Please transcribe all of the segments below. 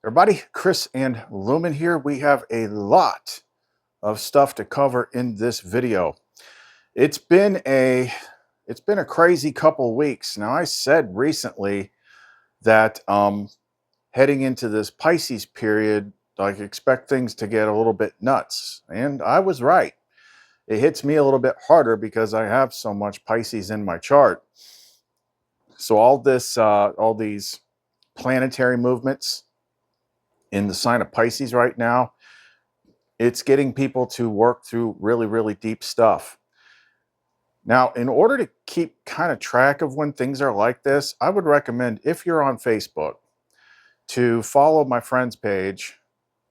Everybody, Chris and Lumen here. We have a lot of stuff to cover in this video. It's been a crazy couple weeks. Now, I said recently that heading into this Pisces period, I expect things to get a little bit nuts, and I was right. It hits me a little bit harder because I have so much Pisces in my chart. So all these planetary movements in the sign of Pisces right now, it's getting people to work through really, really deep stuff. Now, in order to keep kind of track of when things are like this, I would recommend, if you're on Facebook, to follow my friend's page.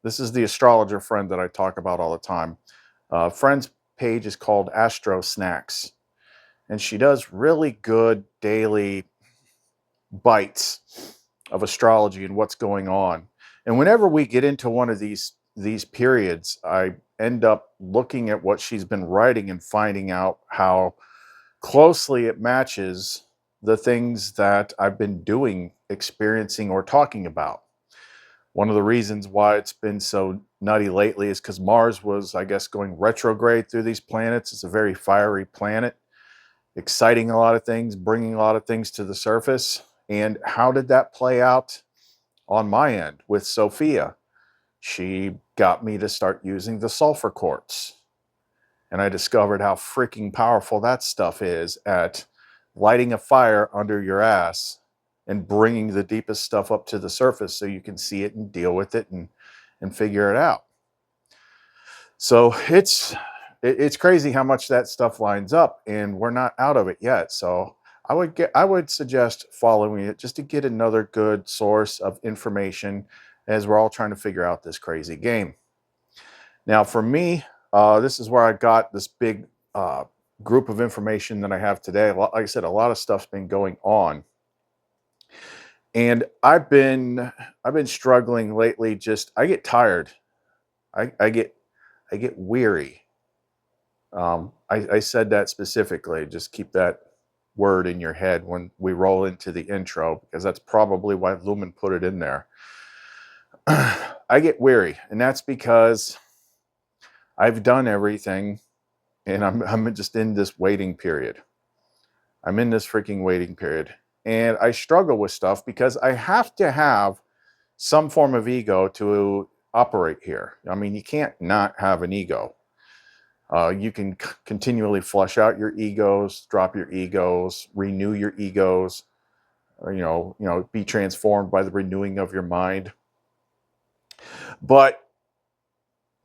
This is the astrologer friend that I talk about all the time. Friend's page is called Astro Snacks, and she does really good daily bites of astrology and what's going on. And whenever we get into one of these periods, I end up looking at what she's been writing and finding out how closely it matches the things that I've been doing, experiencing, or talking about. One of the reasons why it's been so nutty lately is because Mars was, I guess, going retrograde through these planets. It's a very fiery planet, exciting a lot of things, bringing a lot of things to the surface. And how did that play out on my end with Sophia? She got me to start using the sulfur quartz. And I discovered how freaking powerful that stuff is at lighting a fire under your ass and bringing the deepest stuff up to the surface so you can see it and deal with it and figure it out. So it's crazy how much that stuff lines up, and we're not out of it yet. So I would suggest following it just to get another good source of information as we're all trying to figure out this crazy game. Now, for me, this is where I got this big group of information that I have today. Like I said, a lot of stuff's been going on, and I've been struggling lately. Just I get tired. I get weary. I said that specifically. Just keep that word in your head when we roll into the intro, because that's probably why Lumen put it in there. I get weary, and that's because I've done everything, and I'm just in this waiting period. I'm in this freaking waiting period, and I struggle with stuff because I have to have some form of ego to operate here. I mean, you can't not have an ego. You can continually flush out your egos, drop your egos, renew your egos, or, be transformed by the renewing of your mind. But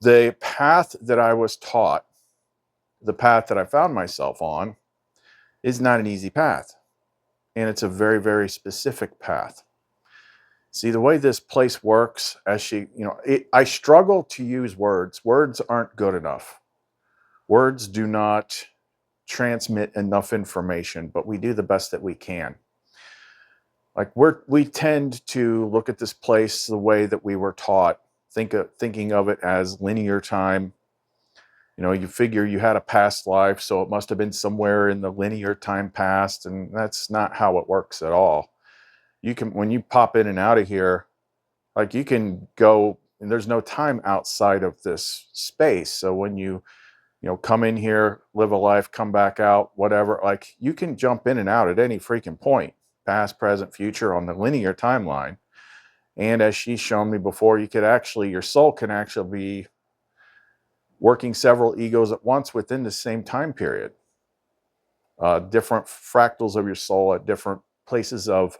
the path that I was taught, the path that I found myself on, is not an easy path. And it's a very, very specific path. See, the way this place works, I struggle to use words. Words aren't good enough. Words do not transmit enough information, but we do the best that we can. Like we tend to look at this place the way that we were taught, thinking of it as linear time. You figure you had a past life, so it must have been somewhere in the linear time past, and that's not how it works at all. When you pop in and out of here, like you can go, and there's no time outside of this space. So when you come in here, live a life, come back out, whatever, like you can jump in and out at any freaking point, past, present, future, on the linear timeline. And as she's shown me before, your soul can actually be working several egos at once within the same time period. Different fractals of your soul at different places of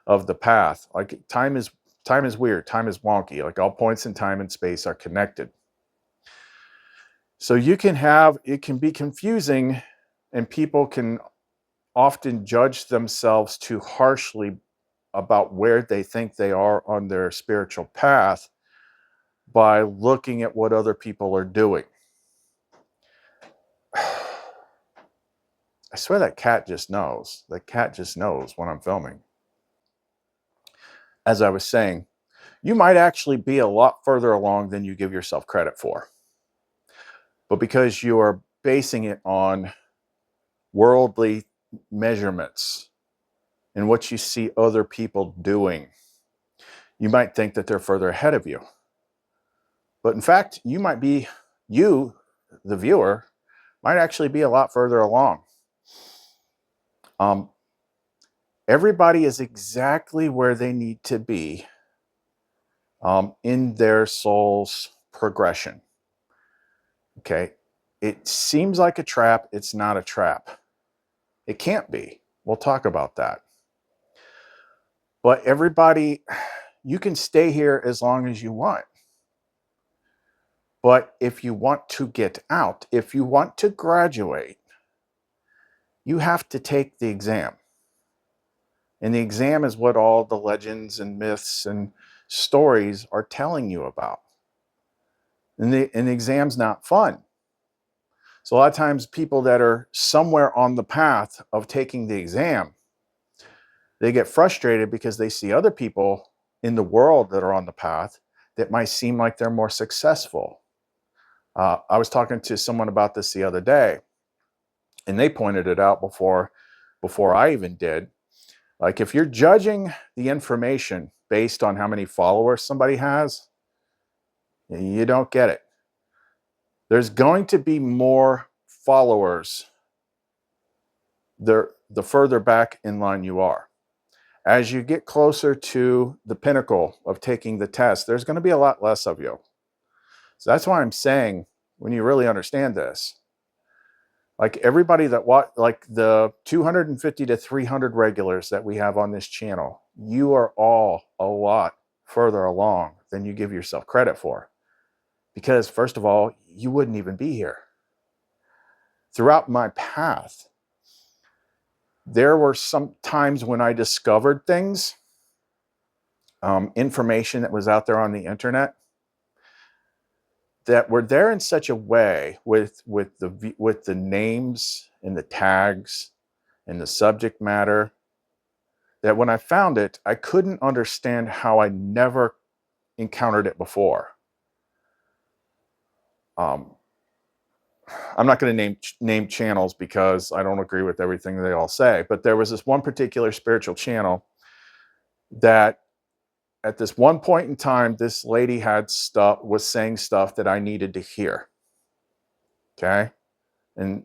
the path. Like time is weird. Time is wonky. Like all points in time and space are connected. So it can be confusing, and people can often judge themselves too harshly about where they think they are on their spiritual path by looking at what other people are doing. I swear that cat just knows. The cat just knows when I'm filming. As I was saying, you might actually be a lot further along than you give yourself credit for. But because you are basing it on worldly measurements and what you see other people doing, You might think that they're further ahead of you. But in fact, you, the viewer, might actually be a lot further along. Everybody is exactly where they need to be in their soul's progression. Okay. It seems like a trap. It's not a trap. It can't be. We'll talk about that. But everybody, you can stay here as long as you want. But if you want to get out, if you want to graduate, you have to take the exam. And the exam is what all the legends and myths and stories are telling you about. And the exam's not fun. So a lot of times people that are somewhere on the path of taking the exam, they get frustrated because they see other people in the world that are on the path that might seem like they're more successful. I was talking to someone about this the other day, and they pointed it out before I even did. Like, if you're judging the information based on how many followers somebody has, you don't get it. There's going to be more followers the further back in line you are. As you get closer to the pinnacle of taking the test, there's going to be a lot less of you. So that's why I'm saying, when you really understand this, like everybody that like the 250 to 300 regulars that we have on this channel, you are all a lot further along than you give yourself credit for. Because first of all, you wouldn't even be here. Throughout my path, there were some times when I discovered things, information that was out there on the internet, that were there in such a way with the names and the tags and the subject matter, that when I found it, I couldn't understand how I never encountered it before. I'm not going to name channels because I don't agree with everything they all say, but there was this one particular spiritual channel that at this one point in time, this lady was saying stuff that I needed to hear. Okay. And,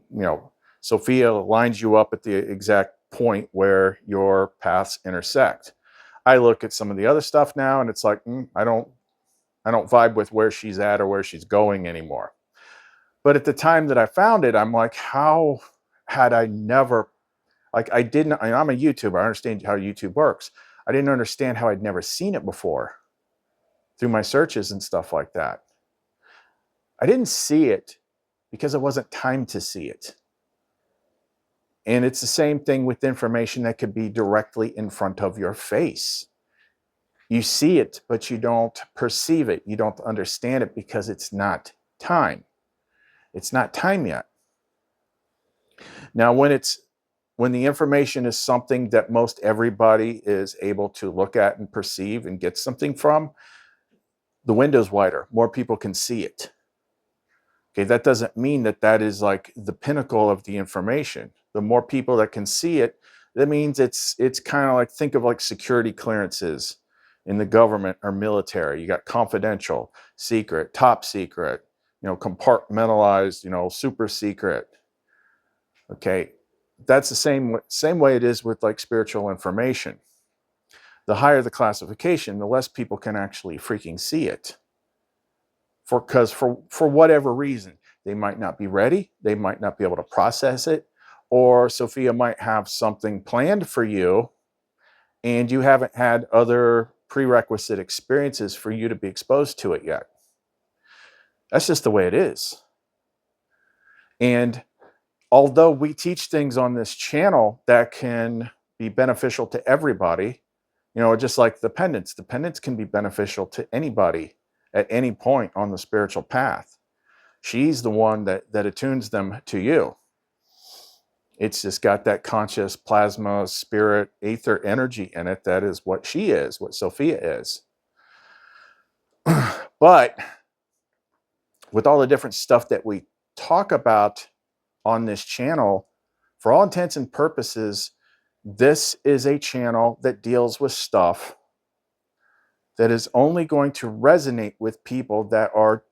Sophia lines you up at the exact point where your paths intersect. I look at some of the other stuff now and it's like, I don't vibe with where she's at or where she's going anymore. But at the time that I found it, I'm like, how had I never, like, I'm a YouTuber. I understand how YouTube works. I didn't understand how I'd never seen it before through my searches and stuff like that. I didn't see it because it wasn't time to see it. And it's the same thing with information that could be directly in front of your face. You see it, but you don't perceive it. You don't understand it because it's not time. It's not time yet. Now, when the information is something that most everybody is able to look at and perceive and get something from, the window's wider. More people can see it. Okay, that doesn't mean that is like the pinnacle of the information. The more people that can see it, that means it's kind of like, think of like security clearances in the government or military. You got confidential, secret, top secret, compartmentalized, super secret. Okay, that's the same way it is with like spiritual information. The higher the classification, the less people can actually freaking see it. Because for whatever reason, they might not be ready, they might not be able to process it, or Sophia might have something planned for you and you haven't had other prerequisite experiences for you to be exposed to it yet. That's just the way it is. And although we teach things on this channel that can be beneficial to everybody, just like the pendants can be beneficial to anybody at any point on the spiritual path. She's the one that attunes them to you. It's just got that conscious plasma, spirit, ether energy in it. That is what she is, what Sophia is. But with all the different stuff that we talk about on this channel, for all intents and purposes, this is a channel that deals with stuff that is only going to resonate with people that are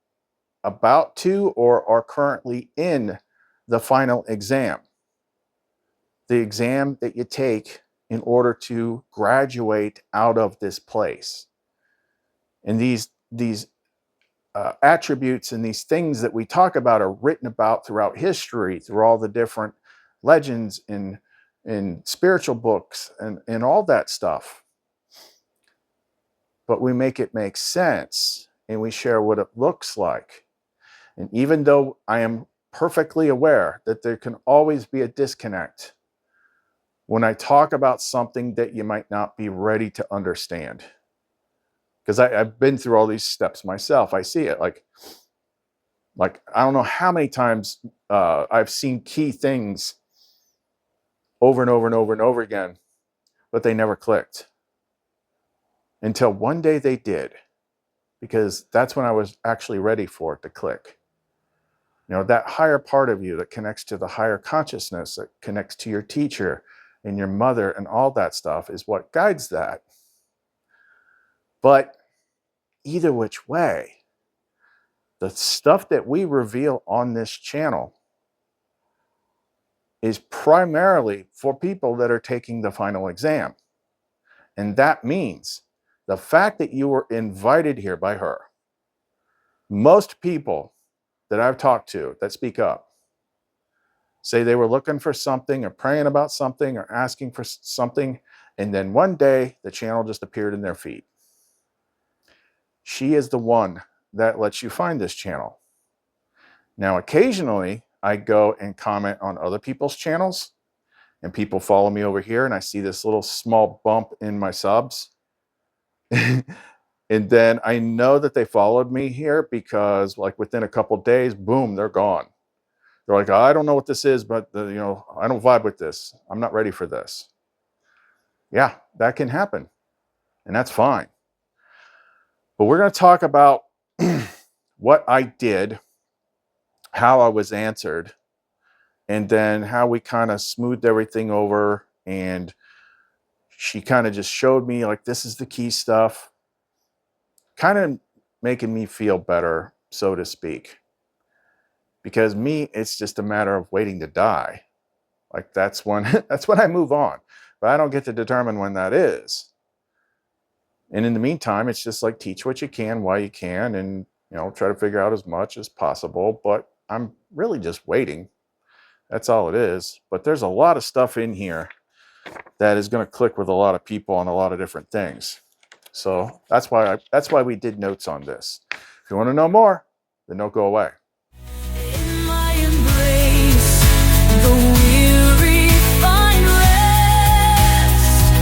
about to or are currently in the final exam. The exam that you take in order to graduate out of this place. And these attributes and these things that we talk about are written about throughout history, through all the different legends in spiritual books and all that stuff. But we make it make sense, and we share what it looks like. And even though I am perfectly aware that there can always be a disconnect when I talk about something that you might not be ready to understand, because I've been through all these steps myself. I see it like I don't know how many times I've seen key things over and over and over and over again, but they never clicked until one day they did, because that's when I was actually ready for it to click. You know, that higher part of you that connects to the higher consciousness, that connects to your teacher and your mother and all that stuff, is what guides that. But either which way, the stuff that we reveal on this channel is primarily for people that are taking the final exam. And that means the fact that you were invited here by her. Most people that I've talked to that speak up say they were looking for something or praying about something or asking for something, and then one day the channel just appeared in their feed. She is the one that lets you find this channel. Now, occasionally I go and comment on other people's channels, and people follow me over here, and I see this little small bump in my subs. And then I know that they followed me here because, like, within a couple of days, boom, they're gone. They're like, I don't know what this is, but you know, I don't vibe with this. I'm not ready for this. Yeah, that can happen, and that's fine. But we're going to talk about what I did, how I was answered, and then how we kind of smoothed everything over. And she kind of just showed me, like, this is the key stuff, kind of making me feel better, so to speak. Because me, it's just a matter of waiting to die. Like, that's when I move on. But I don't get to determine when that is. And in the meantime, it's just like, teach what you can while you can, and, you know, try to figure out as much as possible. But I'm really just waiting. That's all it is. But there's a lot of stuff in here that is going to click with a lot of people on a lot of different things. So that's why we did notes on this. If you want to know more, then don't go away. In my embrace, the weary find rest.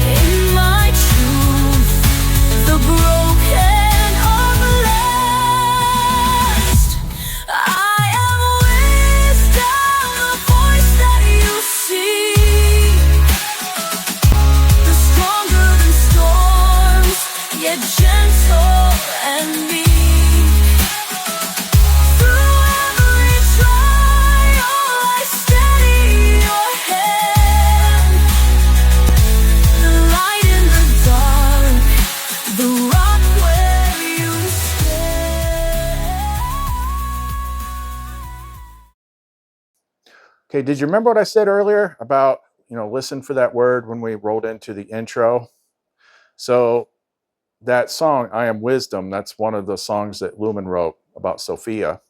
In my truth, the broken are blessed. I am wisdom, the voice that you seek. The stronger than storms, yet gentle and meek. Okay, did you remember what I said earlier about, you know, listen for that word when we rolled into the intro? So that song, I Am Wisdom, that's one of the songs that Lumen wrote about Sophia.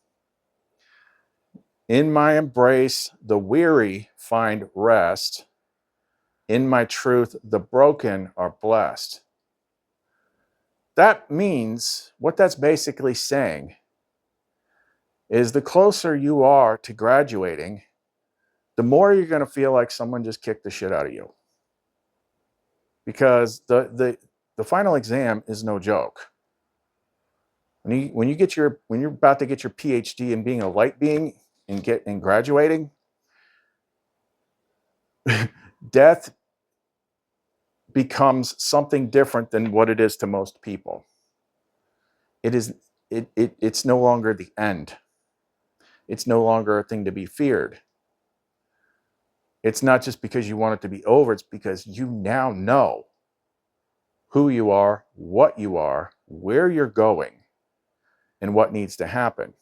In my embrace, the weary find rest. In my truth, the broken are blessed. That means, what that's basically saying is, the closer you are to graduating, the more you're going to feel like someone just kicked the shit out of you. Because the final exam is no joke. When you're about to get your PhD in being a light being and graduating, death becomes something different than what it is to most people. It's no longer the end. It's no longer a thing to be feared. It's not just because you want it to be over, it's because you now know who you are, what you are, where you're going, and what needs to happen.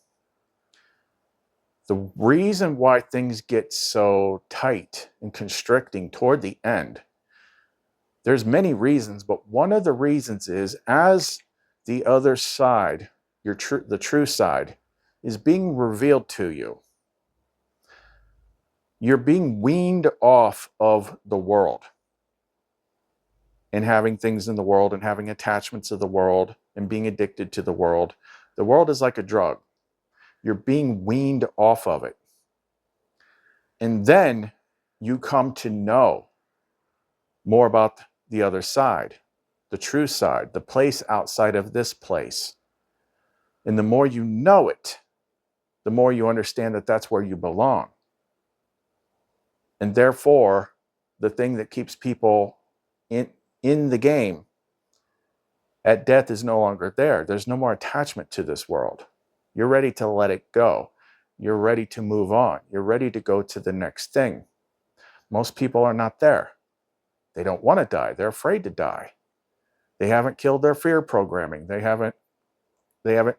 The reason why things get so tight and constricting toward the end, there's many reasons, but one of the reasons is as the other side, the true side, is being revealed to you, you're being weaned off of the world and having things in the world and having attachments of the world and being addicted to the world. The world is like a drug. You're being weaned off of it. And then you come to know more about the other side, the true side, the place outside of this place. And the more you know it, the more you understand that that's where you belong. And therefore, the thing that keeps people in the game at death is no longer there. There's no more attachment to this world. You're ready to let it go. You're ready to move on. You're ready to go to the next thing. Most people are not there. They don't want to die. They're afraid to die. They haven't killed their fear programming. They haven't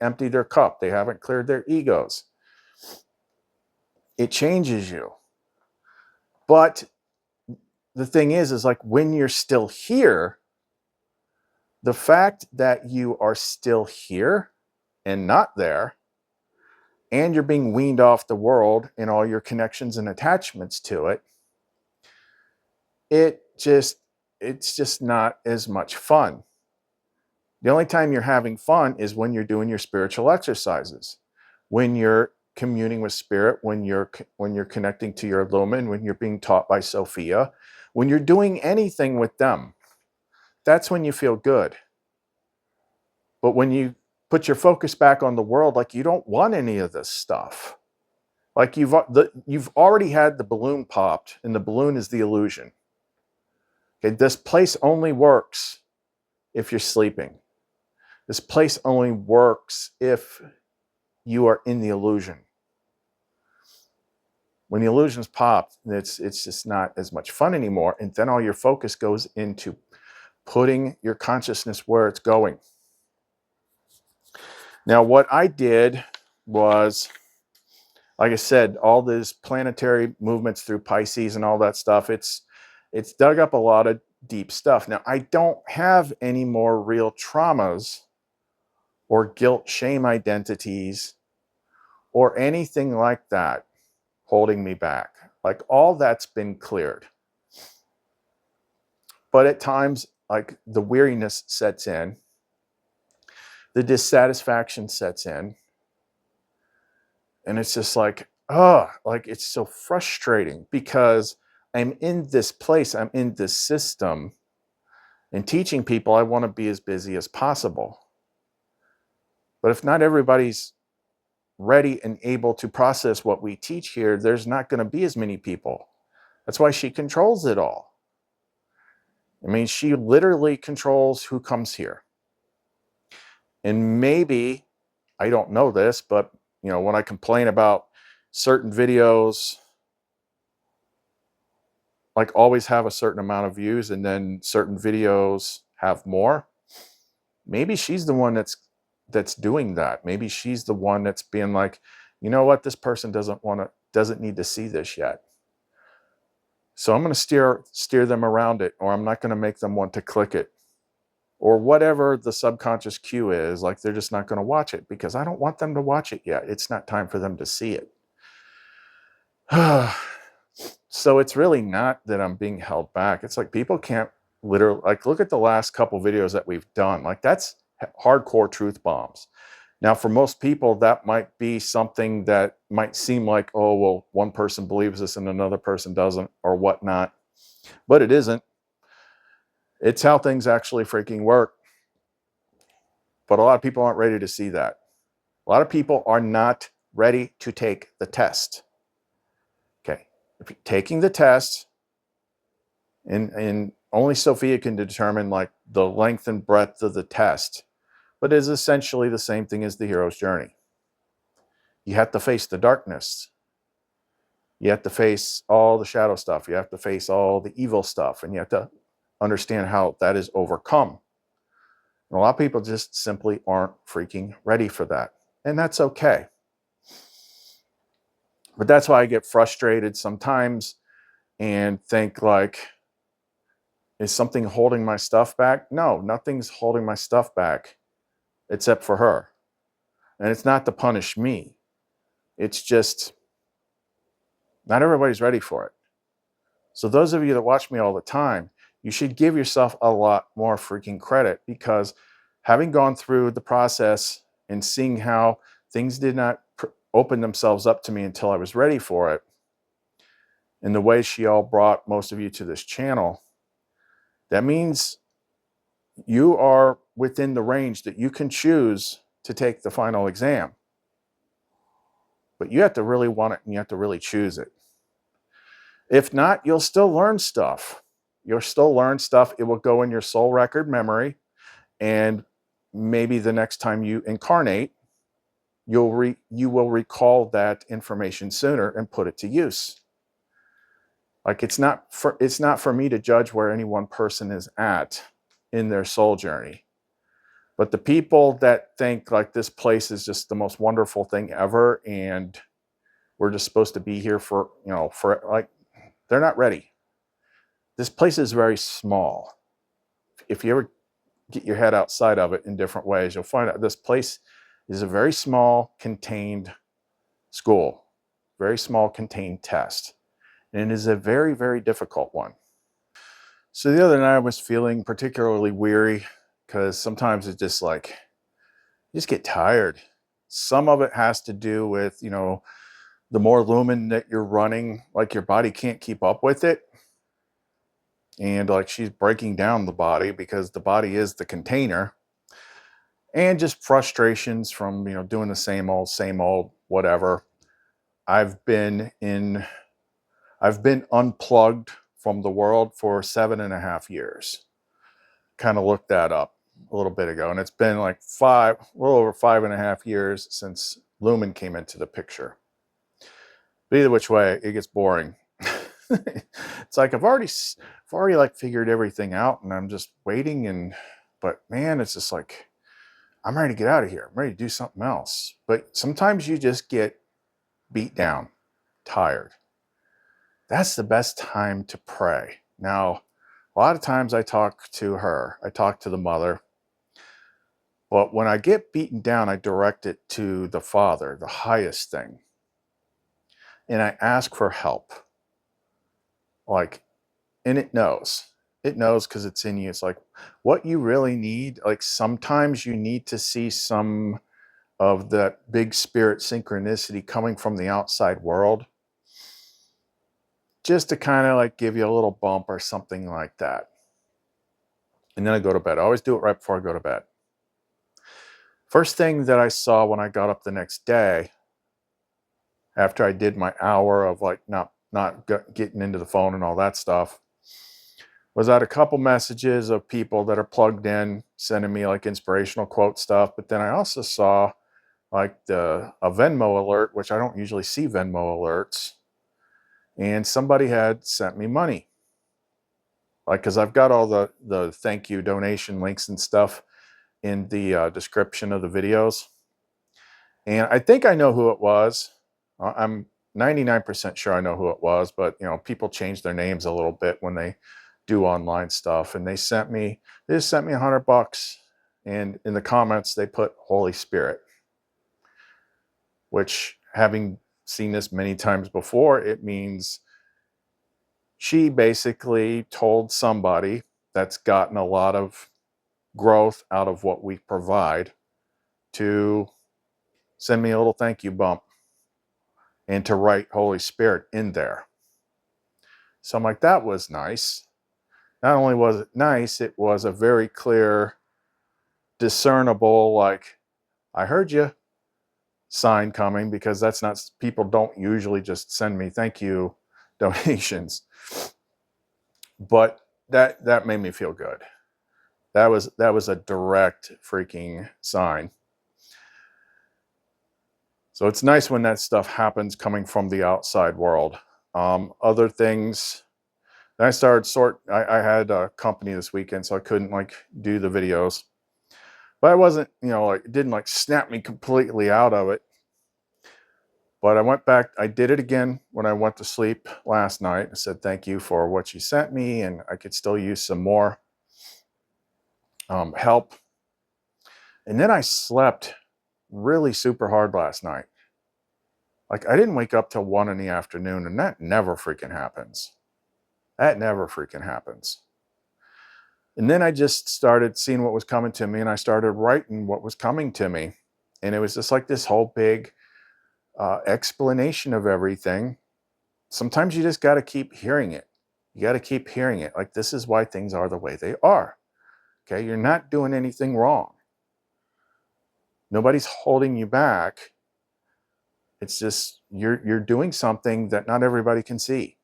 emptied their cup. They haven't cleared their egos. It changes you. But the thing is like when you're still here, the fact that you are still here and not there, and you're being weaned off the world and all your connections and attachments to it, it's just not as much fun. The only time you're having fun is when you're doing your spiritual exercises, when you're communing with spirit, when you're connecting to your Lumen, when you're being taught by Sophia, when you're doing anything with them. That's when you feel good. But when you put your focus back on the world, like you don't want any of this stuff. Like you've already had the balloon popped, and the balloon is the illusion. Okay, this place only works if you're sleeping. This place only works if you are in the illusion. When the illusion's popped, it's just not as much fun anymore. And then all your focus goes into putting your consciousness where it's going. Now, what I did was, like I said, all these planetary movements through Pisces and all that stuff, it's dug up a lot of deep stuff. Now, I don't have any more real traumas or guilt, shame identities or anything like that holding me back. Like all that's been cleared. But at times, like the weariness sets in, the dissatisfaction sets in, and it's just like, like it's so frustrating because I'm in this place, I'm in this system, and teaching people I want to be as busy as possible. But if not everybody's ready and able to process what we teach here, there's not going to be as many people. That's why she controls it all. I mean, she literally controls who comes here. And maybe, I don't know this, but you know, when I complain about certain videos, like always have a certain amount of views and then certain videos have more, maybe she's the one that's doing that. Maybe she's the one that's being like, you know what, this person doesn't need to see this yet. So I'm going to steer them around it, or I'm not going to make them want to click it, or whatever the subconscious cue is. Like they're just not going to watch it because I don't want them to watch it yet. It's not time for them to see it. So it's really not that I'm being held back. It's like people can't literally, like, look at the last couple videos that we've done. Like that's hardcore truth bombs. Now, for most people, that might be something that might seem like, oh, well, one person believes this and another person doesn't, or whatnot. But it isn't. It's how things actually freaking work. But a lot of people aren't ready to see that. A lot of people are not ready to take the test. Okay, if you're taking the test, and only Sophia can determine like the length and breadth of the test, but it is essentially the same thing as the hero's journey. You have to face the darkness. You have to face all the shadow stuff. You have to face all the evil stuff, and you have to understand how that is overcome. And a lot of people just simply aren't freaking ready for that. And that's okay. But that's why I get frustrated sometimes and think like, is something holding my stuff back? No, nothing's holding my stuff back except for her. And it's not to punish me. It's just not everybody's ready for it. So those of you that watch me all the time, you should give yourself a lot more freaking credit, because having gone through the process and seeing how things did not open themselves up to me until I was ready for it, and the way she all brought most of you to this channel, that means you are within the range that you can choose to take the final exam. But you have to really want it, and you have to really choose it. If not, you'll still learn stuff. You'll still learn stuff. It will go in your soul record memory. And maybe the next time you incarnate, you will recall that information sooner and put it to use. Like, it's not for me to judge where any one person is at in their soul journey. But the people that think like this place is just the most wonderful thing ever, and we're just supposed to be here for, like, they're not ready. This place is very small. If you ever get your head outside of it in different ways, you'll find out this place is a very small, contained school, very small, contained test. And it is a very, very difficult one. So the other night I was feeling particularly weary, because sometimes it's just like, you just get tired. Some of it has to do with, the more lumen that you're running, like your body can't keep up with it. And like, she's breaking down the body, because the body is the container. And just frustrations from, doing the same old, whatever. I've been unplugged from the world for 7.5 years. Kind of looked that up a little bit ago. And it's been like a little over 5.5 years since Lumen came into the picture. But either which way, it gets boring. It's like I've already like figured everything out, and I'm just waiting. But man, it's just like, I'm ready to get out of here. I'm ready to do something else. But sometimes you just get beat down, tired. That's the best time to pray. Now, a lot of times I talk to her, I talk to the mother. But when I get beaten down, I direct it to the Father, the highest thing. And I ask for help. Like, and it knows because it's in you. It's like, what you really need, like, sometimes you need to see some of that big spirit synchronicity coming from the outside world, just to kind of like give you a little bump or something like that. And then I go to bed. I always do it right before I go to bed. First thing that I saw when I got up the next day, after I did my hour of like not getting into the phone and all that stuff, was that a couple messages of people that are plugged in sending me like inspirational quote stuff. But then I also saw like a Venmo alert, which I don't usually see Venmo alerts. And somebody had sent me money. Like, because I've got all the thank you donation links and stuff in the description of the videos. And I think I know who it was. I'm 99% sure I know who it was, but people change their names a little bit when they do online stuff. And they just sent me $100, and in the comments they put Holy Spirit, which, having seen this many times before, it means she basically told somebody that's gotten a lot of growth out of what we provide to send me a little thank you bump, and to write Holy Spirit in there. So I'm like, that was nice. Not only was it nice, it was a very clear, discernible, like, I heard you sign coming, because that's not, people don't usually just send me thank you donations. But that made me feel good. That was a direct freaking sign. So it's nice when that stuff happens coming from the outside world. Other things, then I started I had a company this weekend, so I couldn't like do the videos. But I wasn't, like, it didn't like snap me completely out of it. But I went back, I did it again when I went to sleep last night. I said, thank you for what you sent me, and I could still use some more help. And then I slept really super hard last night. Like, I didn't wake up till 1 in the afternoon, and that never freaking happens. That never freaking happens. And then I just started seeing what was coming to me, and I started writing what was coming to me. And it was just like this whole big explanation of everything. Sometimes you just got to keep hearing it. You got to keep hearing it. Like, this is why things are the way they are. Okay, you're not doing anything wrong. Nobody's holding you back. It's just you're doing something that not everybody can see.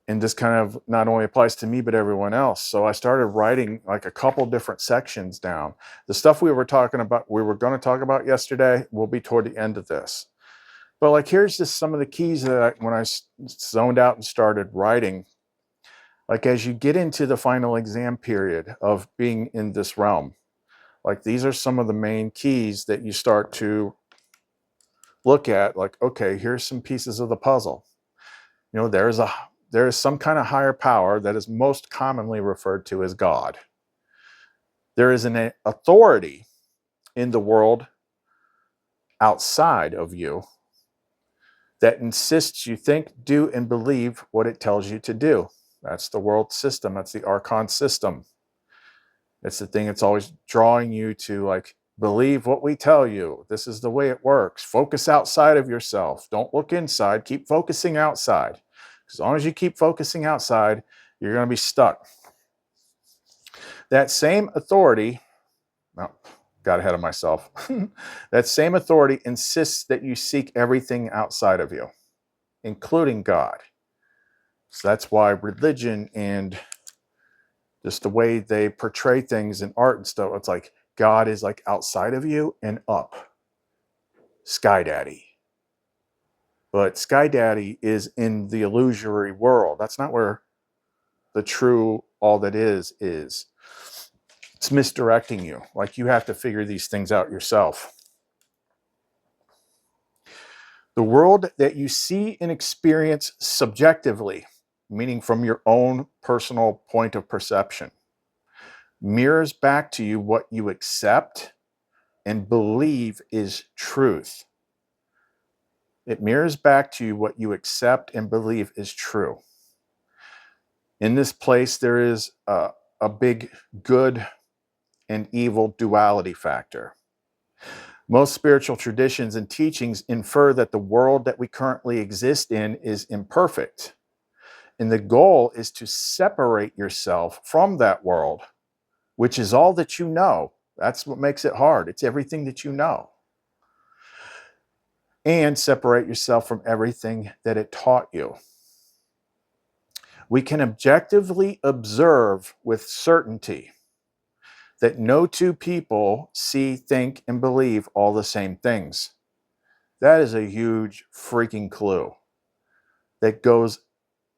And this kind of not only applies to me, but everyone else. So I started writing like a couple different sections down. The stuff we were going to talk about yesterday will be toward the end of this. But like, here's just some of the keys that when I zoned out and started writing, like as you get into the final exam period of being in this realm, like these are some of the main keys that you start to look at. Like, okay, here's some pieces of the puzzle. There is some kind of higher power that is most commonly referred to as God. There is an authority in the world outside of you that insists you think, do, and believe what it tells you to do. That's the world system. That's the Archon system. It's the thing that's always drawing you to like, believe what we tell you. This is the way it works. Focus outside of yourself. Don't look inside. Keep focusing outside. As long as you keep focusing outside, you're going to be stuck. That same authority, got ahead of myself. That same authority insists that you seek everything outside of you, including God. So that's why religion and just the way they portray things in art and stuff, it's like God is like outside of you and up. Sky Daddy. But Sky Daddy is in the illusory world. That's not where the true all that is. It's misdirecting you. Like, you have to figure these things out yourself. The world that you see and experience subjectively, meaning from your own personal point of perception, mirrors back to you what you accept and believe is truth. It mirrors back to you what you accept and believe is true. In this place, there is a big good and evil duality factor. Most spiritual traditions and teachings infer that the world that we currently exist in is imperfect. And the goal is to separate yourself from that world, which is all that you know. That's what makes it hard. It's everything that you know. And separate yourself from everything that it taught you. We can objectively observe with certainty that no two people see, think, and believe all the same things. That is a huge freaking clue that goes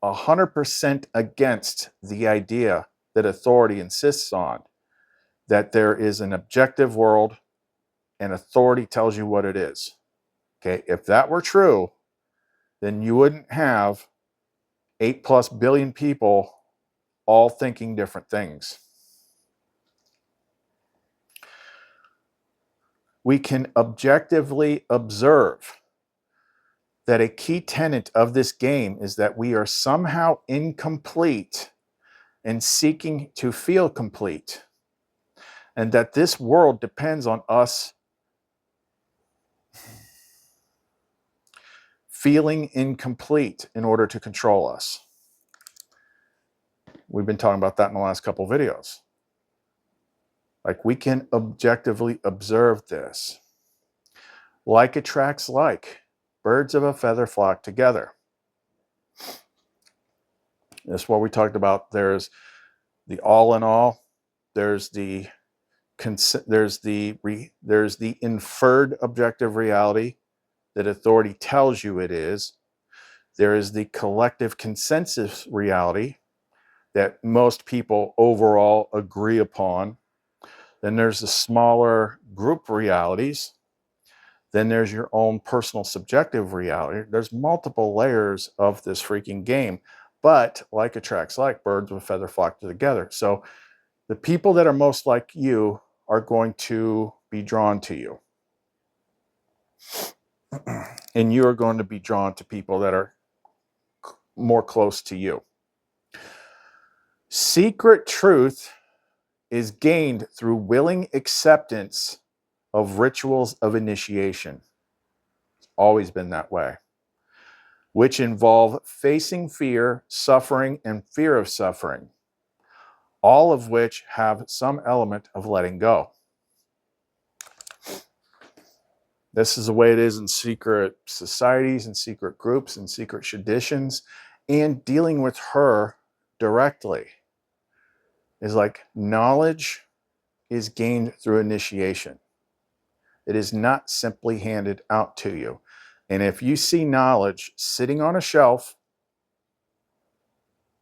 100% against the idea that authority insists on, that there is an objective world and authority tells you what it is. Okay, if that were true, then you wouldn't have 8+ billion people all thinking different things. We can objectively observe that a key tenet of this game is that we are somehow incomplete and seeking to feel complete, and that this world depends on us feeling incomplete in order to control us. We've been talking about that in the last couple videos. Like, we can objectively observe this. Like attracts like. Birds of a feather flock together. That's what we talked about. There's the all in all. There's the inferred objective reality that authority tells you it is. There is the collective consensus reality that most people overall agree upon. Then there's the smaller group realities. Then there's your own personal subjective reality. There's multiple layers of this freaking game. But like attracts like, birds of a feather flock together. So the people that are most like you are going to be drawn to you. And you are going to be drawn to people that are more close to you. Secret truth is gained through willing acceptance of rituals of initiation. It's always been that way, which involve facing fear, suffering, and fear of suffering, all of which have some element of letting go. This is the way it is in secret societies and secret groups and secret traditions, and dealing with her directly is like knowledge is gained through initiation. It is not simply handed out to you. And if you see knowledge sitting on a shelf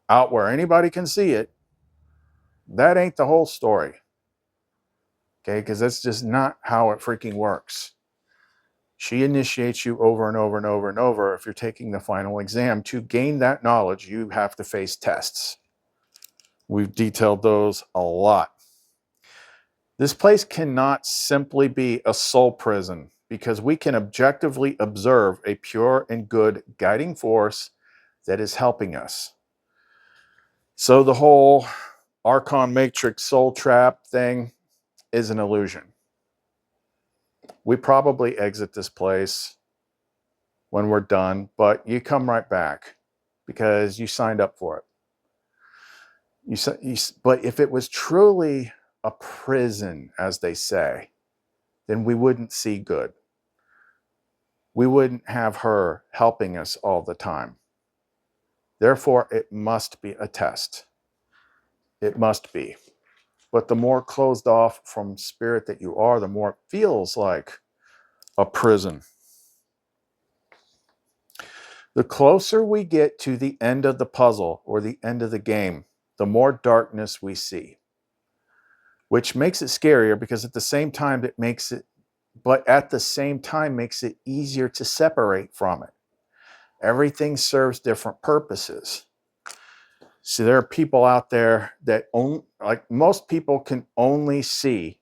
out where anybody can see it, that ain't the whole story. Okay, because that's just not how it freaking works. She initiates you over and over and over and over. If you're taking the final exam, to gain that knowledge, you have to face tests. We've detailed those a lot. This place cannot simply be a soul prison because we can objectively observe a pure and good guiding force that is helping us. So the whole Archon Matrix soul trap thing is an illusion. We probably exit this place when we're done, but you come right back because you signed up for it. But if it was truly a prison, as they say, then we wouldn't see good. We wouldn't have her helping us all the time. Therefore, it must be a test. It must be. But the more closed off from spirit that you are, the more it feels like a prison. The closer we get to the end of the puzzle or the end of the game, the more darkness we see, which makes it scarier because at the same time makes it easier to separate from it. Everything serves different purposes. So there are people out there that most people can only see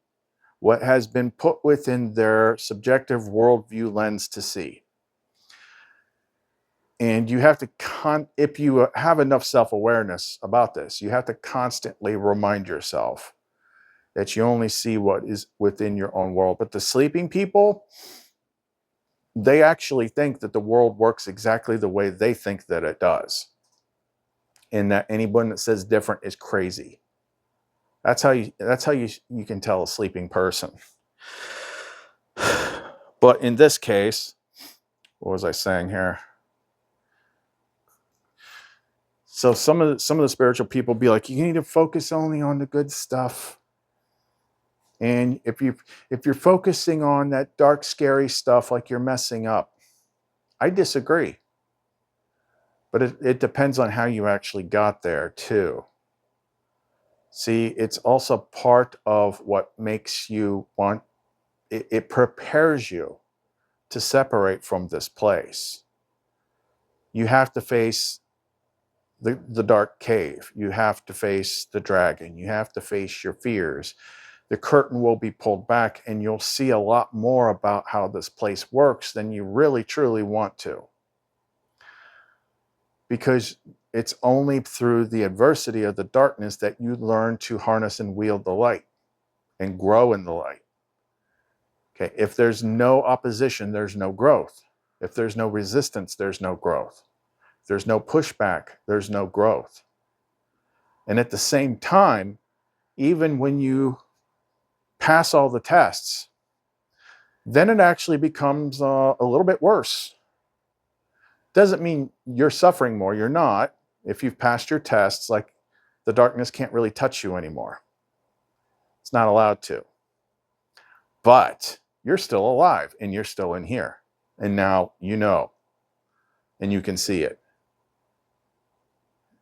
what has been put within their subjective worldview lens to see. And you have to, if you have enough self-awareness about this, you have to constantly remind yourself that you only see what is within your own world. But the sleeping people, they actually think that the world works exactly the way they think that it does. And that anyone that says different is crazy. That's how you can tell a sleeping person. But in this case, what was I saying here? So some of the spiritual people be like, you need to focus only on the good stuff. And if you're focusing on that dark, scary stuff, like you're messing up. I disagree. But it depends on how you actually got there too. See, it's also part of what makes you want, it prepares you to separate from this place. You have to face the dark cave. You have to face the dragon. You have to face your fears. The curtain will be pulled back and you'll see a lot more about how this place works than you really truly want to. Because it's only through the adversity of the darkness that you learn to harness and wield the light and grow in the light. Okay, if there's no opposition, there's no growth. If there's no resistance, there's no growth. If there's no pushback, there's no growth. And at the same time, even when you pass all the tests, then it actually becomes a little bit worse. Doesn't mean you're suffering more. You're not. If you've passed your tests, like the darkness can't really touch you anymore. It's not allowed to. But you're still alive and you're still in here. And now you know. And you can see it.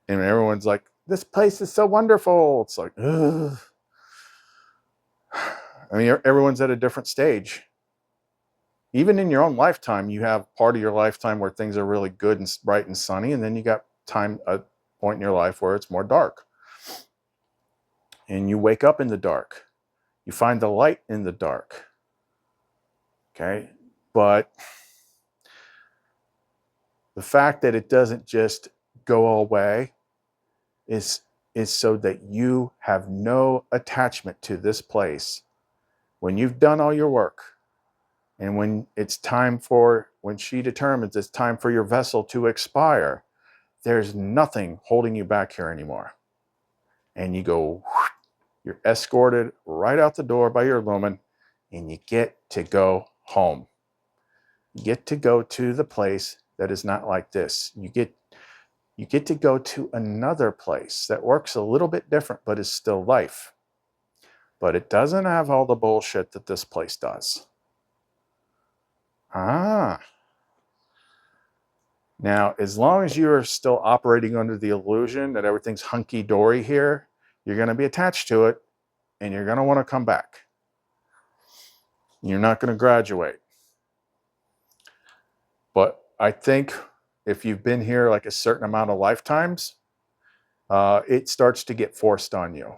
And everyone's like, this place is so wonderful. It's like, ugh. I mean, everyone's at a different stage. Even in your own lifetime, you have part of your lifetime where things are really good and bright and sunny, and then you got a point in your life where it's more dark. And you wake up in the dark. You find the light in the dark. Okay? But the fact that it doesn't just go away is so that you have no attachment to this place. When you've done all your work, and when she determines it's time for your vessel to expire, there's nothing holding you back here anymore. And you go, you're escorted right out the door by your Lumen, and you get to go home. You get to go to the place that is not like this. You get to go to another place that works a little bit different, but is still life. But it doesn't have all the bullshit that this place does. Now, as long as you're still operating under the illusion that everything's hunky-dory here, you're going to be attached to it, and you're going to want to come back. You're not going to graduate. But I think if you've been here like a certain amount of lifetimes, it starts to get forced on you.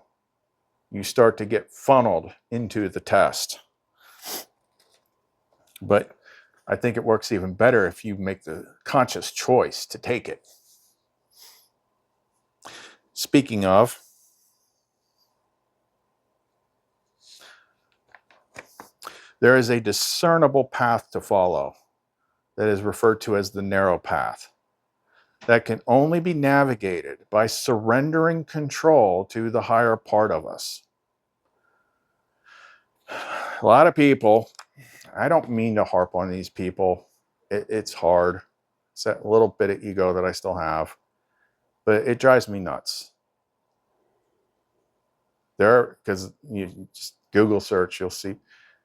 You start to get funneled into the test. But I think it works even better if you make the conscious choice to take it. Speaking of, there is a discernible path to follow that is referred to as the narrow path, that can only be navigated by surrendering control to the higher part of us. A lot of people, I don't mean to harp on these people. It's hard. It's that little bit of ego that I still have, but it drives me nuts. Because you just Google search, you'll see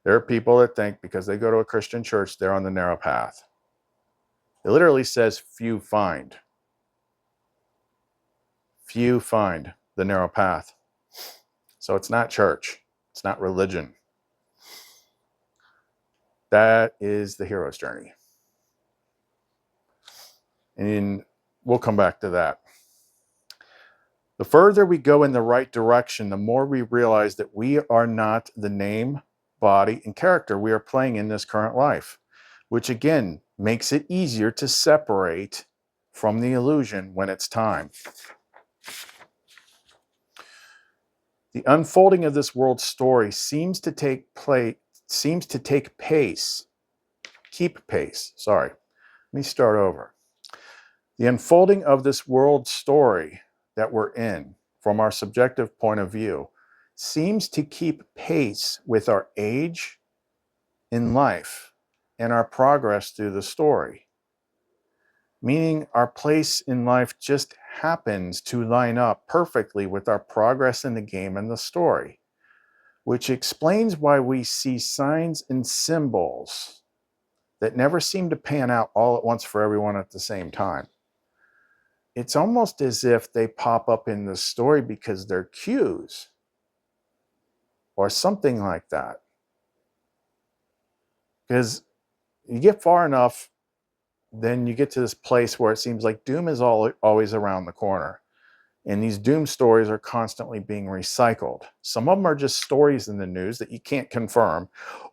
there are people that think because they go to a Christian church, they're on the narrow path. It literally says few find. Few find the narrow path. So it's not church. It's not religion. That is the hero's journey. And we'll come back to that. The further we go in the right direction, the more we realize that we are not the name, body, and character we are playing in this current life, which again makes it easier to separate from the illusion when it's time. The unfolding of this world's story seems to keep pace. Sorry, let me start over. The unfolding of this world story that we're in, from our subjective point of view, seems to keep pace with our age in life and our progress through the story. Meaning our place in life just happens to line up perfectly with our progress in the game and the story, which explains why we see signs and symbols that never seem to pan out all at once for everyone at the same time. It's almost as if they pop up in the story because they're cues or something like that. Because you get far enough, then you get to this place where it seems like doom is always around the corner. And these doom stories are constantly being recycled. Some of them are just stories in the news that you can't confirm.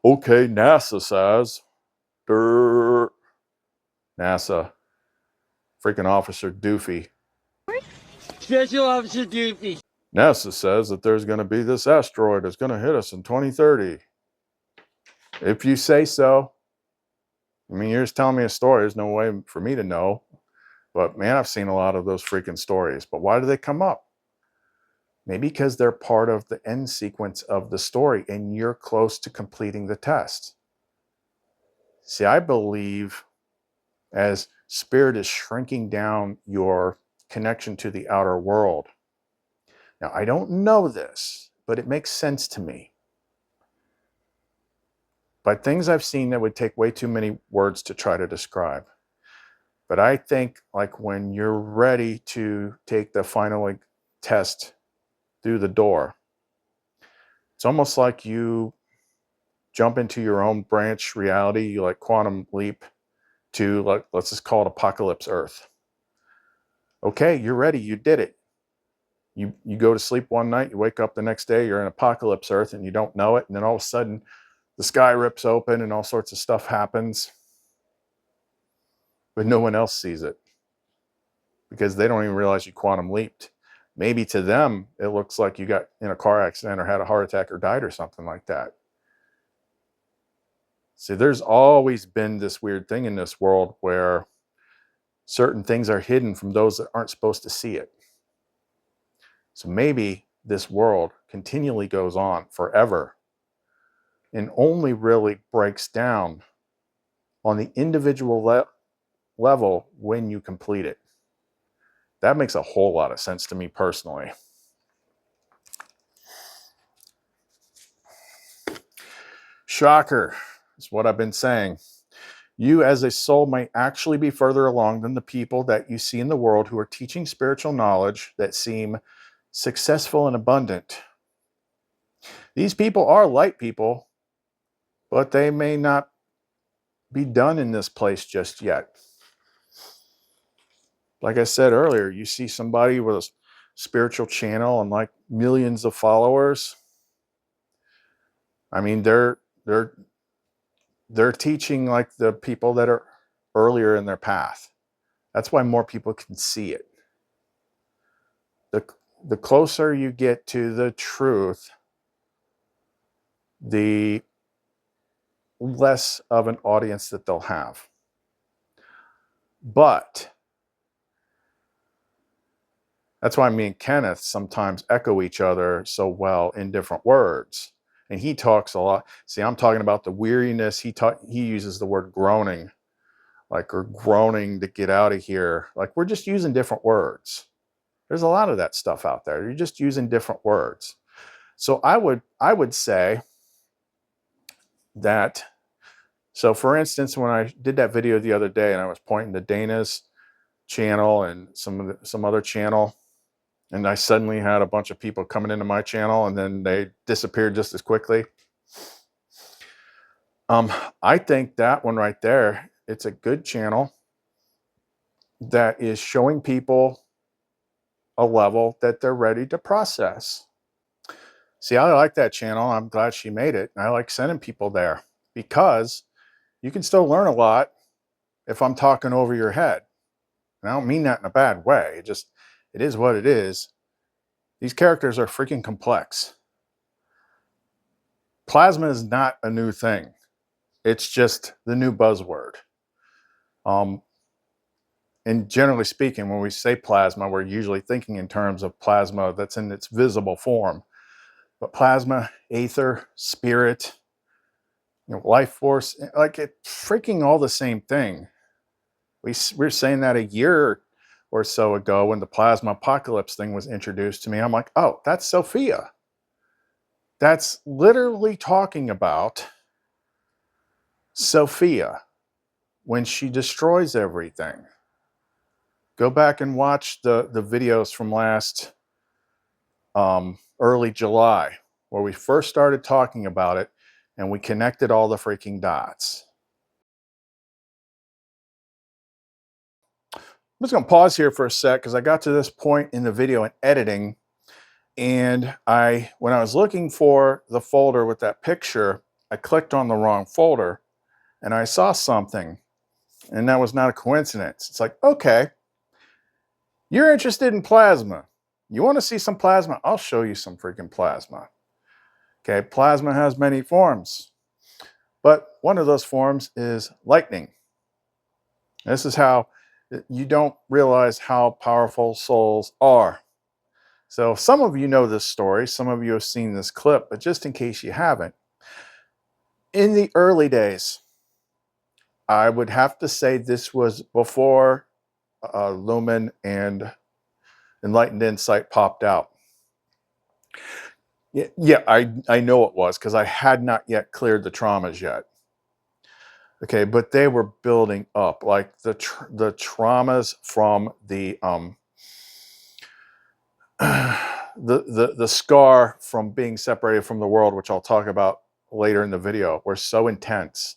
Okay, NASA says, NASA, freaking Officer Doofy. Special Officer Doofy. NASA says that there's going to be this asteroid that's going to hit us in 2030. If you say so. I mean, you're just telling me a story. There's no way for me to know. But man, I've seen a lot of those freaking stories. But why do they come up? Maybe because they're part of the end sequence of the story and you're close to completing the test. See, I believe as spirit is shrinking down your connection to the outer world. Now, I don't know this, but it makes sense to me. By things I've seen that would take way too many words to try to describe. But I think like when you're ready to take the final test through the door, it's almost like you jump into your own branch reality, you like quantum leap to, like, let's just call it Apocalypse Earth. Okay, you're ready. You did it. You go to sleep one night, you wake up the next day, you're in Apocalypse Earth and you don't know it. And then all of a sudden the sky rips open and all sorts of stuff happens, but no one else sees it because they don't even realize you quantum leaped. Maybe to them, it looks like you got in a car accident or had a heart attack or died or something like that. See, there's always been this weird thing in this world where certain things are hidden from those that aren't supposed to see it. So maybe this world continually goes on forever and only really breaks down on the individual level when you complete it. That makes a whole lot of sense to me personally. Shocker is what I've been saying. You as a soul might actually be further along than the people that you see in the world who are teaching spiritual knowledge that seem successful and abundant. These people are light people, but they may not be done in this place just yet. Like I said earlier, you see somebody with a spiritual channel and like millions of followers. I mean, they're teaching like the people that are earlier in their path. That's why more people can see it. The closer you get to the truth, the less of an audience that they'll have. But that's why me and Kenneth sometimes echo each other so well in different words. And he talks a lot. See, I'm talking about the weariness. He uses the word groaning, like we're groaning to get out of here. Like we're just using different words. There's a lot of that stuff out there. You're just using different words. So I would say that, so for instance, when I did that video the other day and I was pointing to Dana's channel and some other channel, and I suddenly had a bunch of people coming into my channel and then they disappeared just as quickly. I think that one right there, it's a good channel that is showing people a level that they're ready to process. See, I like that channel. I'm glad she made it. And I like sending people there because you can still learn a lot if I'm talking over your head. And I don't mean that in a bad way. It is what it is. These characters are freaking complex. Plasma is not a new thing. It's just the new buzzword. And generally speaking, when we say plasma, we're usually thinking in terms of plasma that's in its visible form. But plasma, aether, spirit, life force, like it's freaking all the same thing. We were saying that a year or so ago when the plasma apocalypse thing was introduced to me. I'm like, oh, that's Sophia. That's literally talking about Sophia when she destroys everything. Go back and watch the videos from last early July where we first started talking about it and we connected all the freaking dots. I'm just going to pause here for a sec because I got to this point in the video in editing, and when I was looking for the folder with that picture, I clicked on the wrong folder and I saw something, and that was not a coincidence. It's like, okay, you're interested in plasma. You want to see some plasma? I'll show you some freaking plasma. Okay, plasma has many forms, but one of those forms is lightning. This is how you don't realize how powerful souls are. So some of you know this story, some of you have seen this clip, but just in case you haven't, in the early days, I would have to say this was before Lumen and Enlightened Insight popped out. Yeah, I know it was because I had not yet cleared the traumas yet. Okay, but they were building up, like the traumas from the scar from being separated from the world, which I'll talk about later in the video were so intense.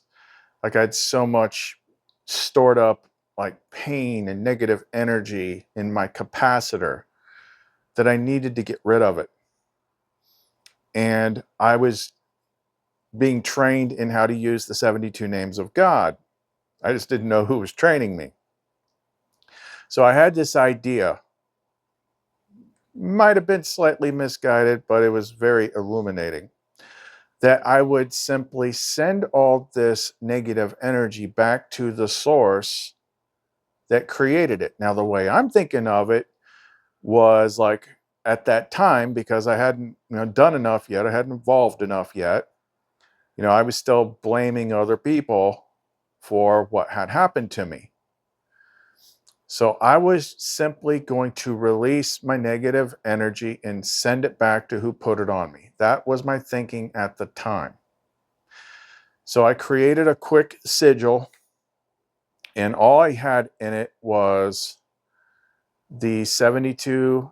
Like I had so much stored up like pain and negative energy in my capacitor that I needed to get rid of it. And I was being trained in how to use the 72 names of God. I just didn't know who was training me. So I had this idea, might have been slightly misguided, but it was very illuminating, that I would simply send all this negative energy back to the source that created it. Now, the way I'm thinking of it was like at that time, because I hadn't done enough yet, I hadn't evolved enough yet, I was still blaming other people for what had happened to me. So I was simply going to release my negative energy and send it back to who put it on me. That was my thinking at the time. So I created a quick sigil, and all I had in it was the 72,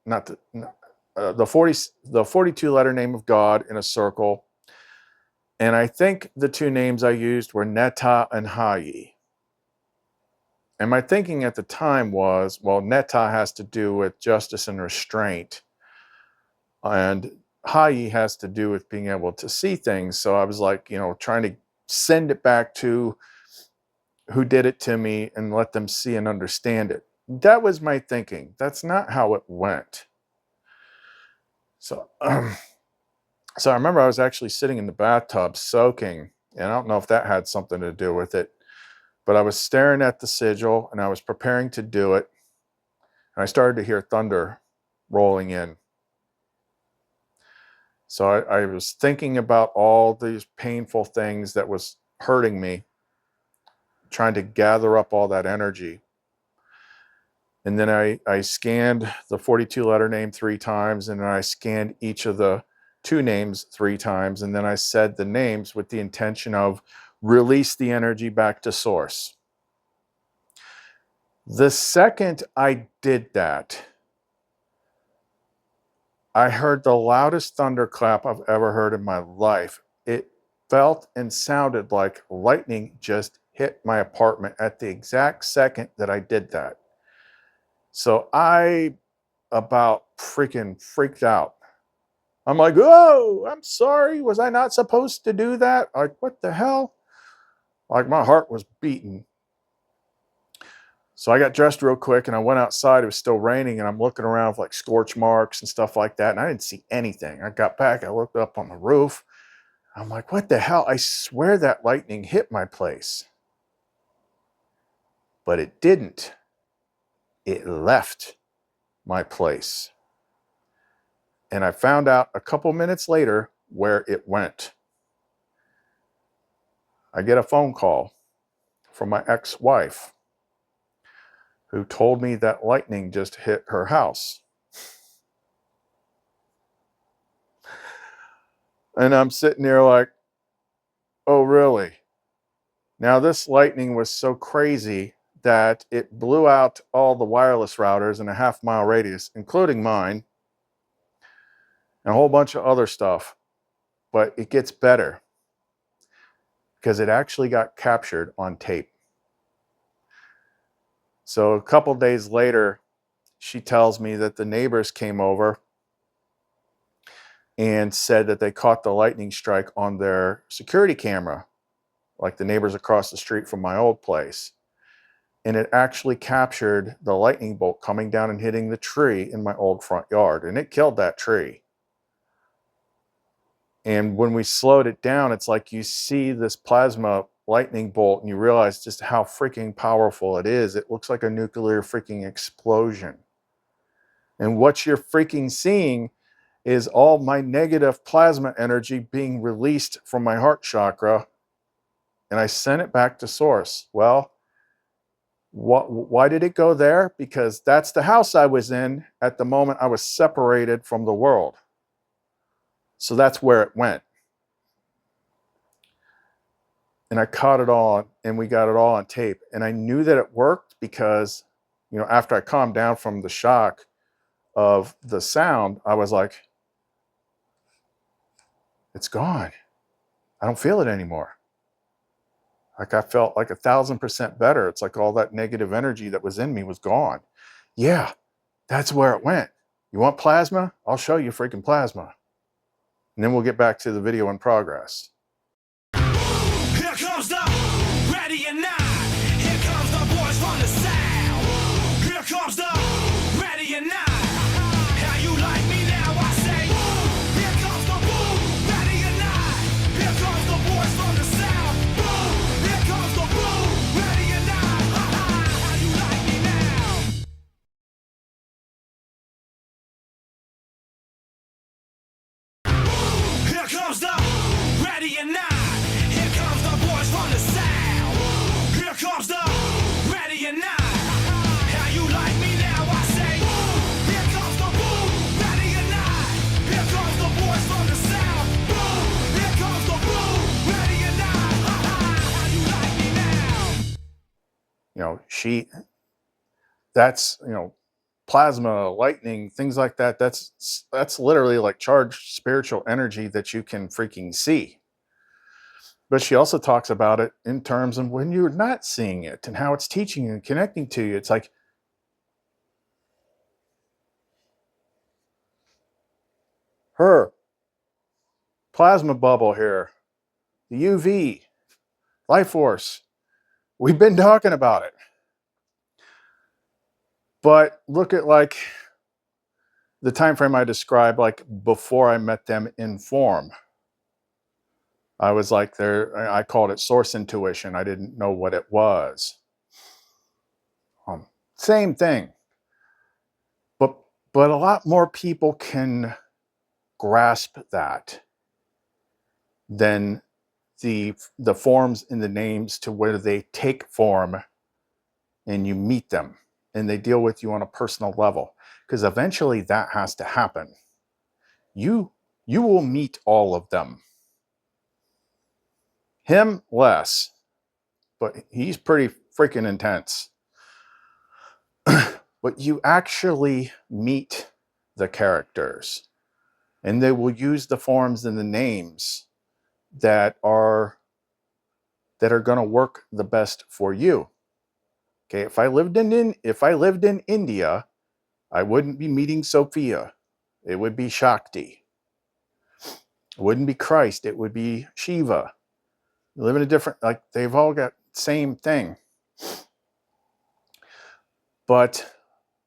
the 42 letter name of God in a circle. And I think the two names I used were Netta and Hayi. And my thinking at the time was, well, Netta has to do with justice and restraint, and Hayi has to do with being able to see things. So I was like, trying to send it back to who did it to me and let them see and understand it. That was my thinking. That's not how it went. So, so I remember I was actually sitting in the bathtub soaking, and I don't know if that had something to do with it, but I was staring at the sigil and I was preparing to do it. And I started to hear thunder rolling in. So I was thinking about all these painful things that was hurting me, trying to gather up all that energy. And then I scanned the 42 letter name 3 times, and then I scanned each of the 2 names 3 times, and then I said the names with the intention of release the energy back to source. The second I did that, I heard the loudest thunderclap I've ever heard in my life. It felt and sounded like lightning just hit my apartment at the exact second that I did that. So I about freaking freaked out. I'm like, oh, I'm sorry. Was I not supposed to do that? Like, what the hell? Like, my heart was beating. So I got dressed real quick and I went outside. It was still raining, and I'm looking around with like scorch marks and stuff like that. And I didn't see anything. I got back. I looked up on the roof. I'm like, what the hell? I swear that lightning hit my place. But it didn't. It left my place. And I found out a couple minutes later where it went. I get a phone call from my ex-wife, who told me that lightning just hit her house. And I'm sitting there like, oh, really? Now, this lightning was so crazy that it blew out all the wireless routers in a half-mile radius, including mine, and a whole bunch of other stuff. But it gets better, because it actually got captured on tape. So a couple days later, she tells me that the neighbors came over and said that they caught the lightning strike on their security camera, like the neighbors across the street from my old place. And it actually captured the lightning bolt coming down and hitting the tree in my old front yard. And it killed that tree. And when we slowed it down, it's like you see this plasma lightning bolt and you realize just how freaking powerful it is. It looks like a nuclear freaking explosion. And what you're freaking seeing is all my negative plasma energy being released from my heart chakra, and I sent it back to source. Well, why did it go there? Because that's the house I was in at the moment I was separated from the world. So that's where it went. And I caught it all, and we got it all on tape. And I knew that it worked because, after I calmed down from the shock of the sound, I was like, it's gone. I don't feel it anymore. Like I felt like 1,000% better. It's like all that negative energy that was in me was gone. Yeah, that's where it went. You want plasma? I'll show you freaking plasma. And then we'll get back to the video in progress. Here comes the ready or not. Here comes the boys from the south. Here comes the ready or not. How you like me now? I say. Here comes the boom, ready or not. Here comes the boys from the south. Boom. Here comes the boom, ready or not. How you like me now? Here comes the ready or not. Here comes the boys from the south. Here comes the ready or not. How you like me now? I say. Here comes the boom, ready or not. Here comes the boys from the south. Boom. Here comes the boom, ready or not. How you like me now? You know, that's, plasma, lightning, things like that. That's literally like charged spiritual energy that you can freaking see. But she also talks about it in terms of when you're not seeing it and how it's teaching you and connecting to you. It's like, her plasma bubble here, the UV, life force. We've been talking about it. But look at like the time frame I described, like before I met them in form. I was like I called it source intuition. I didn't know what it was. Same thing. But a lot more people can grasp that than the forms and the names, to where they take form and you meet them and they deal with you on a personal level. Because eventually that has to happen. You will meet all of them. Him less, but he's pretty freaking intense. But you actually meet the characters, and they will use the forms and the names that are going to work the best for you. Okay, if I lived in India, I wouldn't be meeting Sophia. It would be Shakti. It wouldn't be Christ. It would be Shiva. You live in a different, like, they've all got same thing. But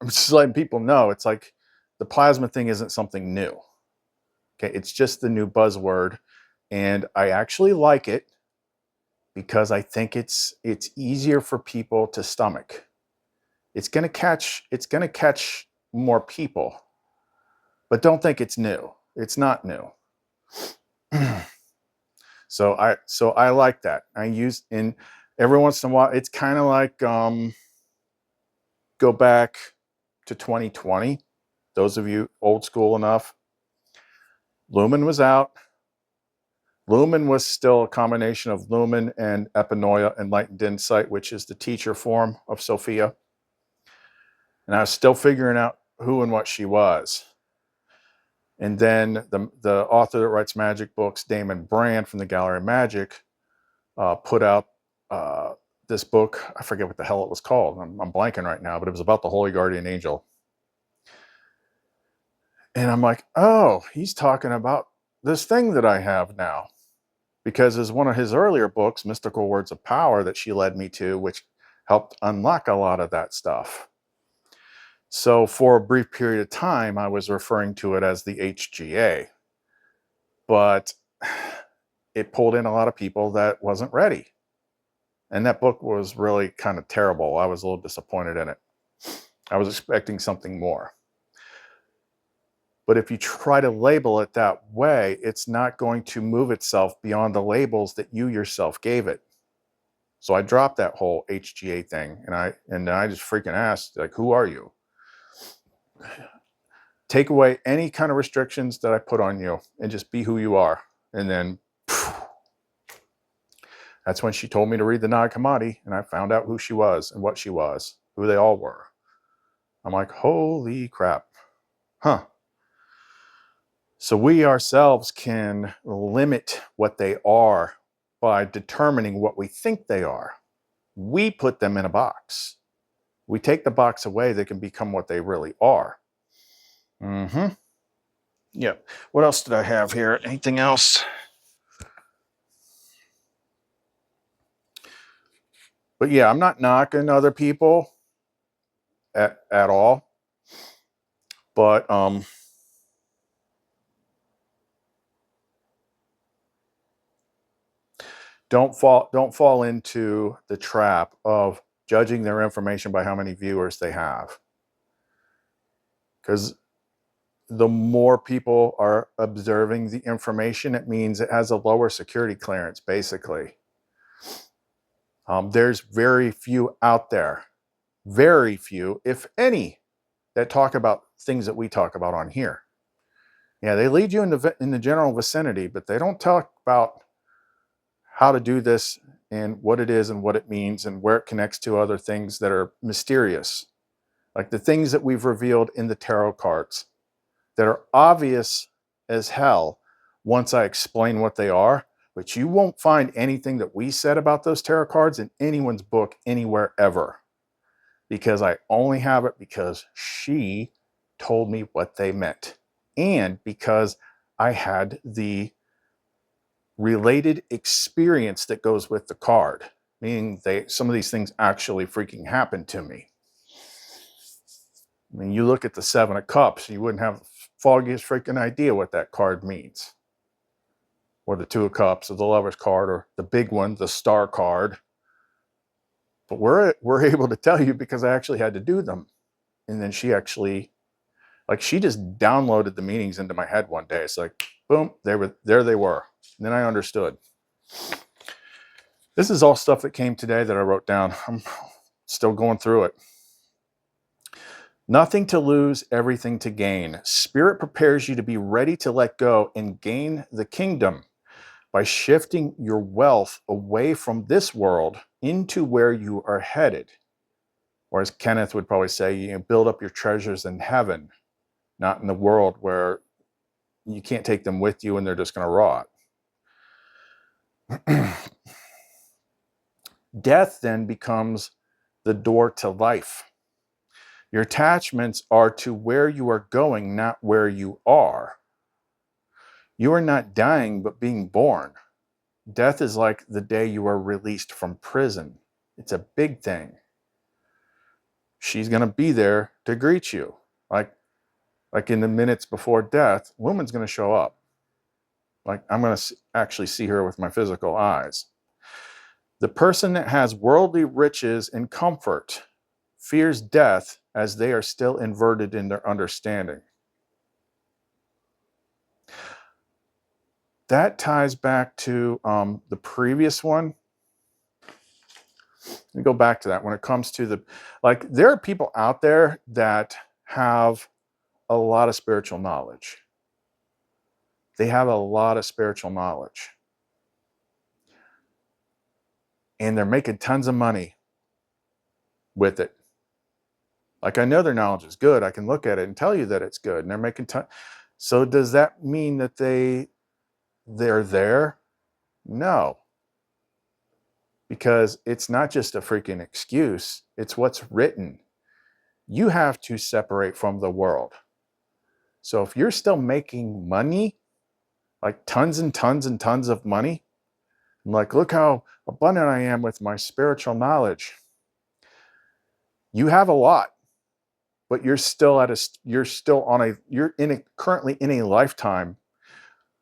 I'm just letting people know, it's like the plasma thing isn't something new. Okay, it's just the new buzzword, and I actually like it because I think it's easier for people to stomach. It's gonna catch more people, but don't think it's new. It's not new. So I like that. I use, in every once in a while, it's kind of like go back to 2020. Those of you old school enough, Lumen was out. Lumen was still a combination of Lumen and Epinoia, Enlightened Insight, which is the teacher form of Sophia. And I was still figuring out who and what she was. And then the author that writes magic books, Damon Brand from the Gallery of Magic, put out this book. I forget what the hell it was called. I'm blanking right now, but it was about the Holy Guardian Angel. And I'm like, oh, he's talking about this thing that I have now. Because as one of his earlier books, Mystical Words of Power, that she led me to, which helped unlock a lot of that stuff. So for a brief period of time, I was referring to it as the HGA. But it pulled in a lot of people that wasn't ready. And that book was really kind of terrible. I was a little disappointed in it. I was expecting something more. But if you try to label it that way, it's not going to move itself beyond the labels that you yourself gave it. So I dropped that whole HGA thing, and I just freaking asked, like, who are you? Take away any kind of restrictions that I put on you and just be who you are. And then that's when she told me to read the Nag Hammadi, and I found out who she was and what she was, who they all were. I'm like, holy crap. Huh. So we ourselves can limit what they are by determining what we think they are. We put them in a box. We take the box away, they can become what they really are. Yep. What else did I have here? Anything else? But yeah, I'm not knocking other people at all. But don't fall into the trap of judging their information by how many viewers they have. Because the more people are observing the information, it means it has a lower security clearance, basically. There's very few out there, very few, if any, that talk about things that we talk about on here. Yeah, they lead you in the general vicinity, but they don't talk about how to do this and what it is and what it means and where it connects to other things that are mysterious. Like the things that we've revealed in the tarot cards that are obvious as hell once I explain what they are, but you won't find anything that we said about those tarot cards in anyone's book anywhere ever, because I only have it because she told me what they meant, and because I had the related experience that goes with the card, meaning some of these things actually freaking happened to me. I mean, you look at the Seven of Cups, you wouldn't have the foggiest freaking idea what that card means. Or the Two of Cups, or the Lover's card, or the big one, the Star card. But we're able to tell you because I actually had to do them. And then she actually, like, she just downloaded the meanings into my head one day. It's like, boom, there they were. And then I understood. This is all stuff that came today that I wrote down. I'm still going through it. Nothing to lose, everything to gain. Spirit prepares you to be ready to let go and gain the kingdom by shifting your wealth away from this world into where you are headed. Or as Kenneth would probably say, you build up your treasures in heaven, not in the world where you can't take them with you and they're just going to rot. Death then becomes the door to life. Your attachments are to where you are going, not where you are. You are not dying, but being born. Death is like the day you are released from prison. It's a big thing. She's going to be there to greet you. Like in the minutes before death, Lumen's going to show up. Like, I'm going to actually see her with my physical eyes. The person that has worldly riches and comfort fears death as they are still inverted in their understanding. That ties back to the previous one. Let me go back to that. When it comes to there are people out there that have a lot of spiritual knowledge. They have a lot of spiritual knowledge. And they're making tons of money with it. Like, I know their knowledge is good. I can look at it and tell you that it's good. And they're making tons. So does that mean that they're there? No. Because it's not just a freaking excuse. It's what's written. You have to separate from the world. So if you're still making money, like tons and tons and tons of money, I'm like, look how abundant I am with my spiritual knowledge. You have a lot, but you're currently in a lifetime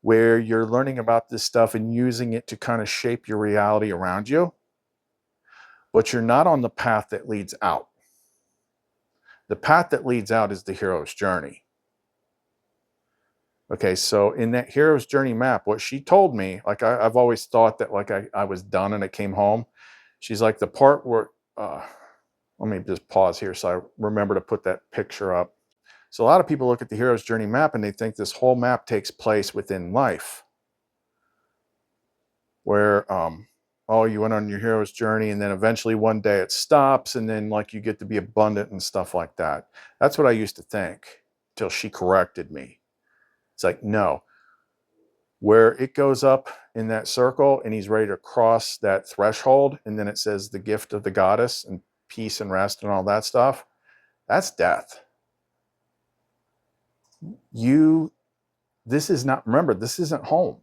where you're learning about this stuff and using it to kind of shape your reality around you, but you're not on the path that leads out. The path that leads out is the hero's journey. Okay, so in that hero's journey map, what she told me, like I've always thought that like I was done and I came home. She's like, the part where, let me just pause here so I remember to put that picture up. So a lot of people look at the hero's journey map and they think this whole map takes place within life. Where, you went on your hero's journey and then eventually one day it stops and then like you get to be abundant and stuff like that. That's what I used to think till she corrected me. It's like, no. Where it goes up in that circle and he's ready to cross that threshold, and then it says the gift of the goddess and peace and rest and all that stuff, that's death. This is not, remember, this isn't home.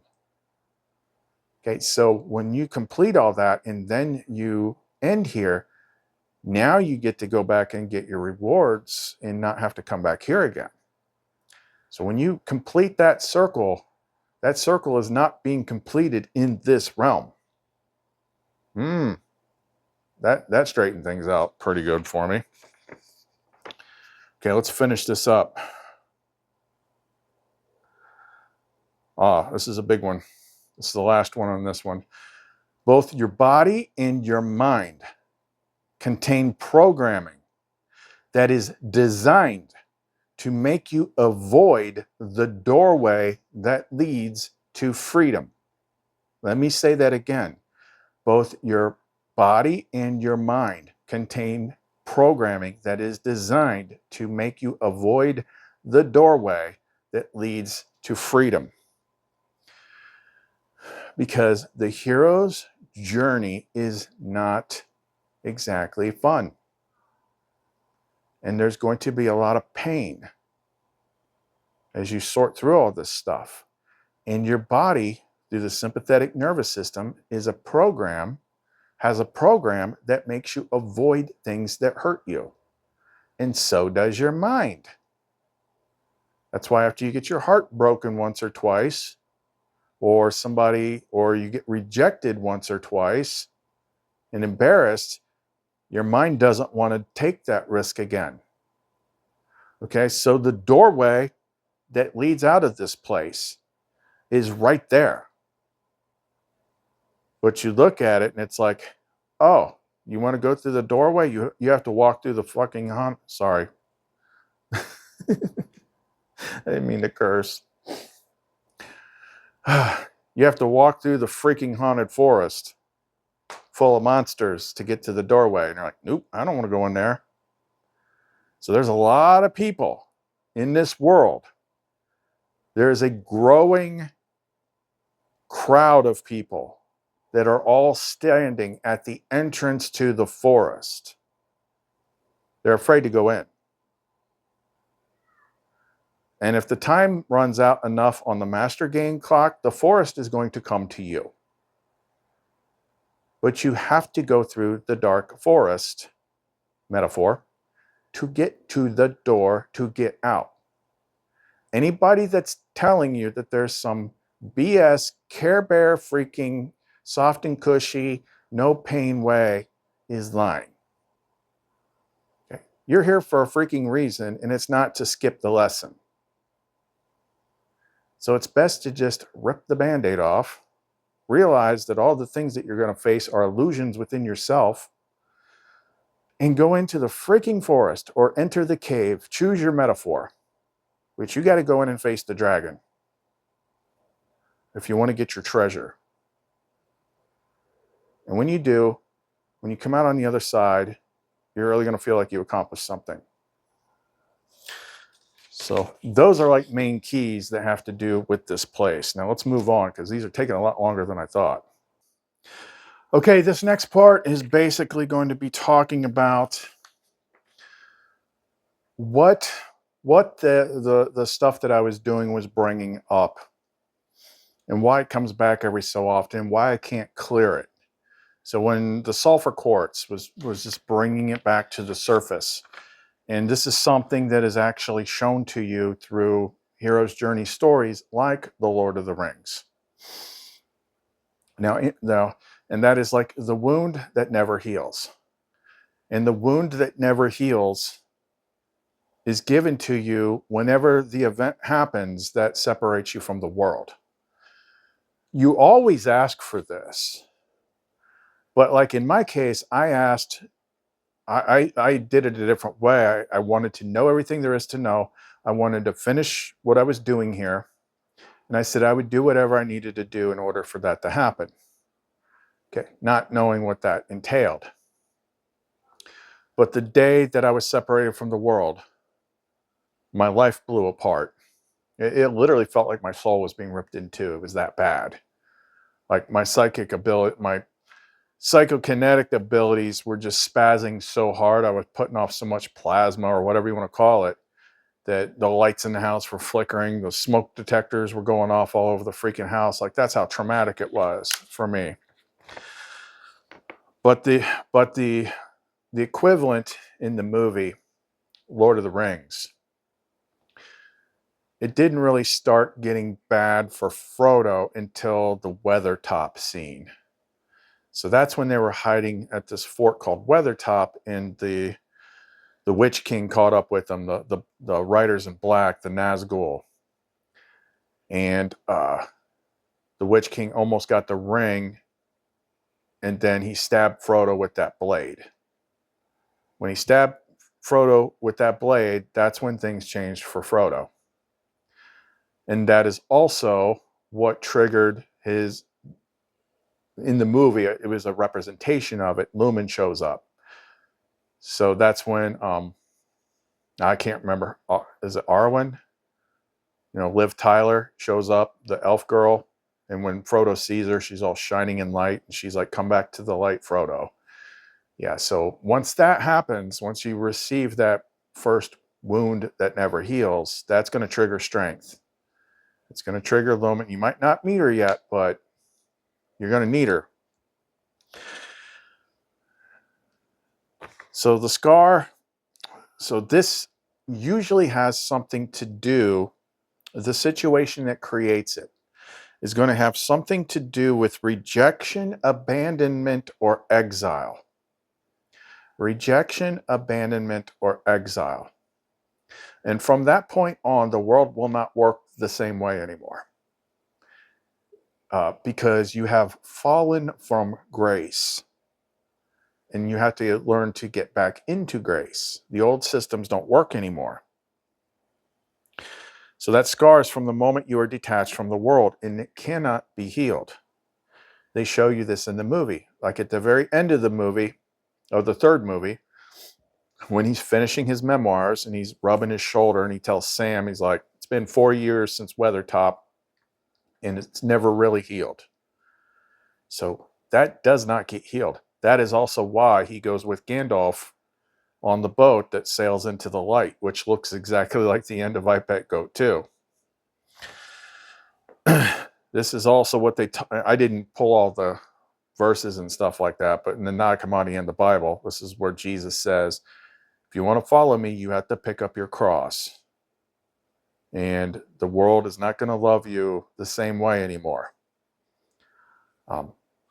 Okay, so when you complete all that and then you end here, now you get to go back and get your rewards and not have to come back here again. So when you complete that circle is not being completed in this realm. That straightened things out pretty good for me. Okay, let's finish this up. This is a big one. This is the last one on this one. Both your body and your mind contain programming that is designed to make you avoid the doorway that leads to freedom. Let me say that again. Both your body and your mind contain programming that is designed to make you avoid the doorway that leads to freedom. Because the hero's journey is not exactly fun. And there's going to be a lot of pain as you sort through all this stuff. And your body, through the sympathetic nervous system, has a program that makes you avoid things that hurt you. And so does your mind. That's why after you get your heart broken once or twice, or you get rejected once or twice and embarrassed, your mind doesn't want to take that risk again. Okay, so the doorway that leads out of this place is right there. But you look at it and it's like, oh, you want to go through the doorway? You have to walk through the fucking sorry. I didn't mean to curse. You have to walk through the freaking haunted forest full of monsters to get to the doorway. And you're like, nope, I don't want to go in there. So there's a lot of people in this world. There is a growing crowd of people that are all standing at the entrance to the forest. They're afraid to go in. And if the time runs out enough on the master game clock, the forest is going to come to you. But you have to go through the dark forest, metaphor, to get to the door to get out. Anybody that's telling you that there's some BS, Care Bear freaking soft and cushy, no pain way is lying. Okay. You're here for a freaking reason, and it's not to skip the lesson. So it's best to just rip the Band-Aid off, realize that all the things that you're going to face are illusions within yourself, and go into the freaking forest or enter the cave. Choose your metaphor, which you got to go in and face the dragon if you want to get your treasure. And when you do, when you come out on the other side, you're really going to feel like you accomplished something. So those are like main keys that have to do with this place. Now let's move on because these are taking a lot longer than I thought. Okay, this next part is basically going to be talking about what the stuff that I was doing was bringing up and why it comes back every so often, why I can't clear it. So when the sulfur quartz was just bringing it back to the surface. And this is something that is actually shown to you through Hero's Journey stories like The Lord of the Rings. Now, and that is like the wound that never heals. And the wound that never heals is given to you whenever the event happens that separates you from the world. You always ask for this. But like in my case, I did it a different way. I wanted to know everything there is to know. I wanted to finish what I was doing here. And I said I would do whatever I needed to do in order for that to happen. Okay, not knowing what that entailed. But the day that I was separated from the world, my life blew apart. It literally felt like my soul was being ripped in two. It was that bad. Like my psychic ability, my psychokinetic abilities were just spazzing so hard. I was putting off so much plasma or whatever you want to call it, that the lights in the house were flickering. The smoke detectors were going off all over the freaking house. Like, that's how traumatic it was for me. But the equivalent in the movie Lord of the Rings, it didn't really start getting bad for Frodo until the Weathertop scene. So that's when they were hiding at this fort called Weathertop, and the Witch King caught up with them, the Riders in Black, the Nazgul. And the Witch King almost got the ring, and then he stabbed Frodo with that blade. When he stabbed Frodo with that blade, that's when things changed for Frodo. And that is also what triggered his, in the movie, it was a representation of it. Lumen shows up. So that's when, I can't remember, is it Arwen? You know, Liv Tyler shows up, the elf girl. And when Frodo sees her, she's all shining in light. And she's like, come back to the light, Frodo. Yeah, so once that happens, once you receive that first wound that never heals, that's going to trigger strength. It's going to trigger Lumen. You might not meet her yet, but you're going to need her. So the scar, so this usually has something to do, the situation that creates it is going to have something to do with rejection, abandonment, or exile. Rejection, abandonment, or exile. And from that point on, the world will not work the same way anymore. Because you have fallen from grace. And you have to learn to get back into grace. The old systems don't work anymore. So that scar is from the moment you are detached from the world, and it cannot be healed. They show you this in the movie. Like at the very end of the movie, or the third movie, when he's finishing his memoirs and he's rubbing his shoulder and he tells Sam, he's like, it's been 4 years since Weathertop and it's never really healed. So that does not get healed. That is also why he goes with Gandalf on the boat that sails into the light, which looks exactly like the end of I Bet Goat 2. This is also what I didn't pull all the verses and stuff like that, but in the Nag Hammadi and the Bible, this is where Jesus says, if you want to follow me, you have to pick up your cross. And the world is not going to love you the same way anymore.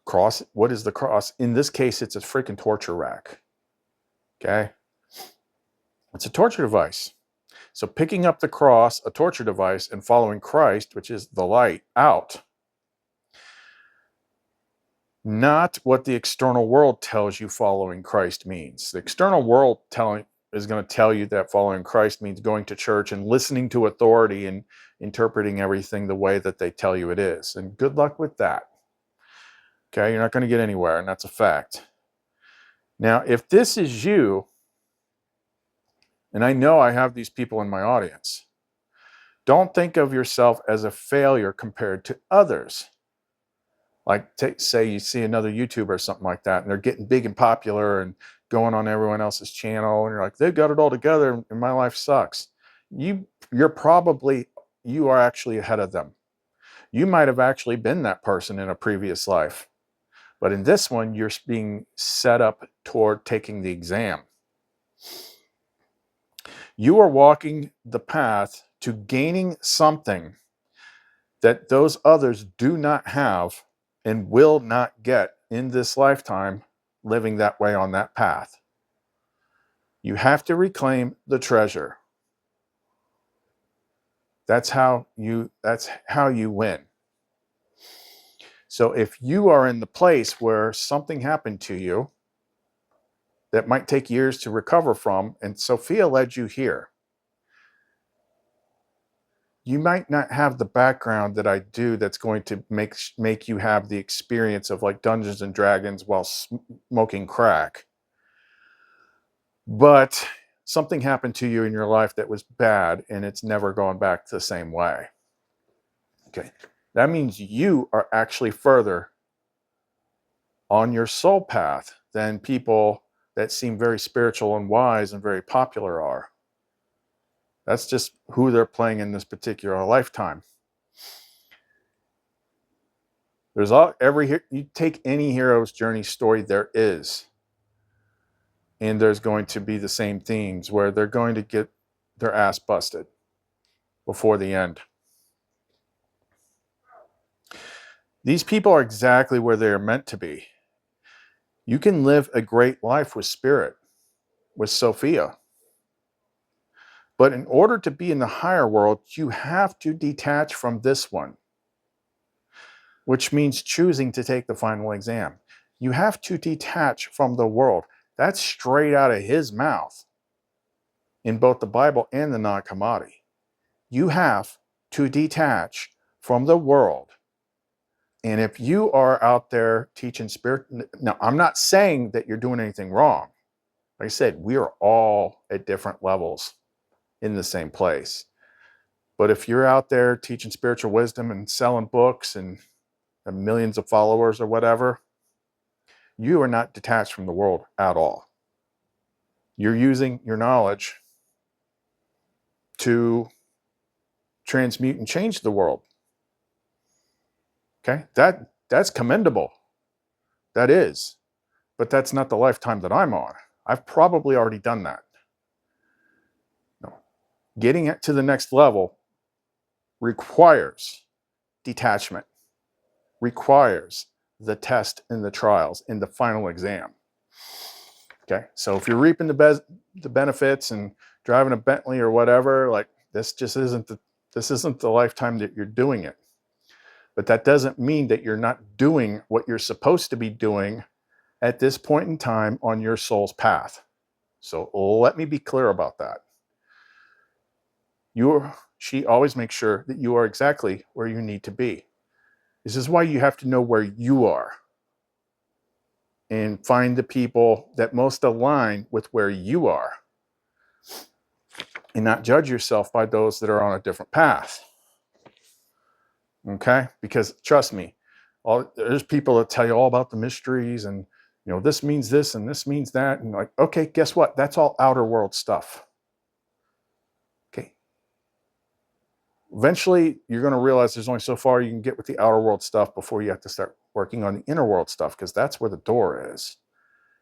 Cross, what is the cross? In this case, it's a freaking torture rack. Okay? It's a torture device. So picking up the cross, a torture device, and following Christ, which is the light, out. Not what the external world tells you following Christ means. The external world is going to tell you that following Christ means going to church and listening to authority and interpreting everything the way that they tell you it is. And good luck with that. Okay, you're not going to get anywhere, and that's a fact. Now, if this is you, and I know I have these people in my audience, don't think of yourself as a failure compared to others. Like, say you see another YouTuber or something like that, and they're getting big and popular and going on everyone else's channel, and you're like, they've got it all together, and my life sucks. You are actually ahead of them. You might have actually been that person in a previous life. But in this one, you're being set up toward taking the exam. You are walking the path to gaining something that those others do not have and will not get in this lifetime living that way on that path. You have to reclaim the treasure. That's how you win. So if you are in the place where something happened to you that might take years to recover from, and Sophia led you here, you might not have the background that I do that's going to make you have the experience of like Dungeons and Dragons while smoking crack. But something happened to you in your life that was bad and it's never gone back the same way. Okay, that means you are actually further on your soul path than people that seem very spiritual and wise and very popular are. That's just who they're playing in this particular lifetime. There's you take any hero's journey story there is, and there's going to be the same themes where they're going to get their ass busted before the end. These people are exactly where they are meant to be. You can live a great life with spirit, with Sophia. But in order to be in the higher world, you have to detach from this one, which means choosing to take the final exam. You have to detach from the world. That's straight out of his mouth in both the Bible and the Nag Hammadi. You have to detach from the world. And if you are out there teaching spirit, now I'm not saying that you're doing anything wrong. Like I said, we are all at different levels in the same place. But if you're out there teaching spiritual wisdom and selling books and millions of followers or whatever, you are not detached from the world at all. You're using your knowledge to transmute and change the world. Okay, that's commendable. That is. But that's not the lifetime that I'm on. I've probably already done that. No. Getting it to the next level requires detachment, requires the test and the trials in the final exam. Okay, so if you're reaping the benefits and driving a Bentley or whatever, like this isn't the lifetime that you're doing it. But that doesn't mean that you're not doing what you're supposed to be doing at this point in time on your soul's path. So let me be clear about that. She always makes sure that you are exactly where you need to be. This is why you have to know where you are and find the people that most align with where you are and not judge yourself by those that are on a different path. Okay? Because trust me, there's people that tell you all about the mysteries and, this means this and this means that. And like, okay, guess what? That's all outer world stuff. Okay. Eventually, you're going to realize there's only so far you can get with the outer world stuff before you have to start working on the inner world stuff, because that's where the door is.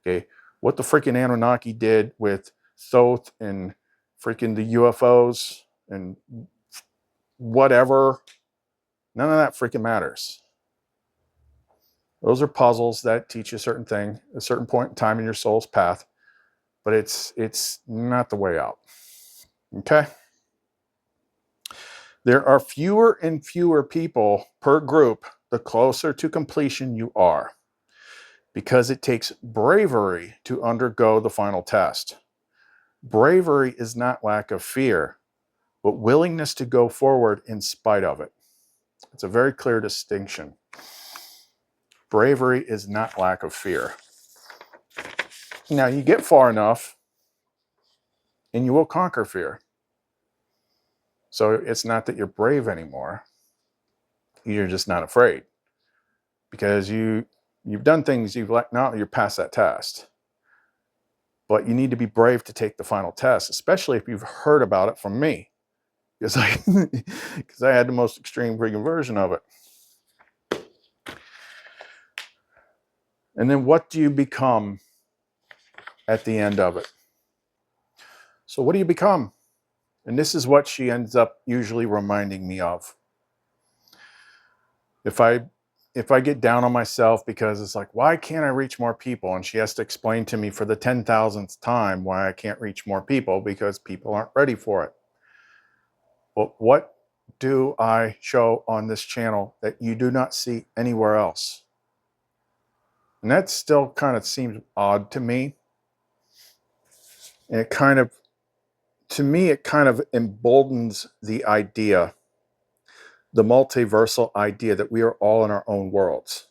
Okay. What the freaking Anunnaki did with Thoth and freaking the UFOs and whatever, none of that freaking matters. Those are puzzles that teach you a certain thing, a certain point in time in your soul's path, but it's not the way out. Okay? There are fewer and fewer people per group the closer to completion you are, because it takes bravery to undergo the final test. Bravery is not lack of fear, but willingness to go forward in spite of it. It's a very clear distinction. Bravery is not lack of fear. Now, you get far enough and you will conquer fear. So it's not that you're brave anymore. You're just not afraid. Because you've done things now you're past that test. But you need to be brave to take the final test, especially if you've heard about it from me. Because I had the most extreme freaking version of it. And then what do you become at the end of it? So what do you become? And this is what she ends up usually reminding me of. If I get down on myself because it's like, why can't I reach more people? And she has to explain to me for the 10,000th time why I can't reach more people, because people aren't ready for it. But what do I show on this channel that you do not see anywhere else? And that still kind of seems odd to me. And to me, it kind of emboldens the idea, the multiversal idea, that we are all in our own worlds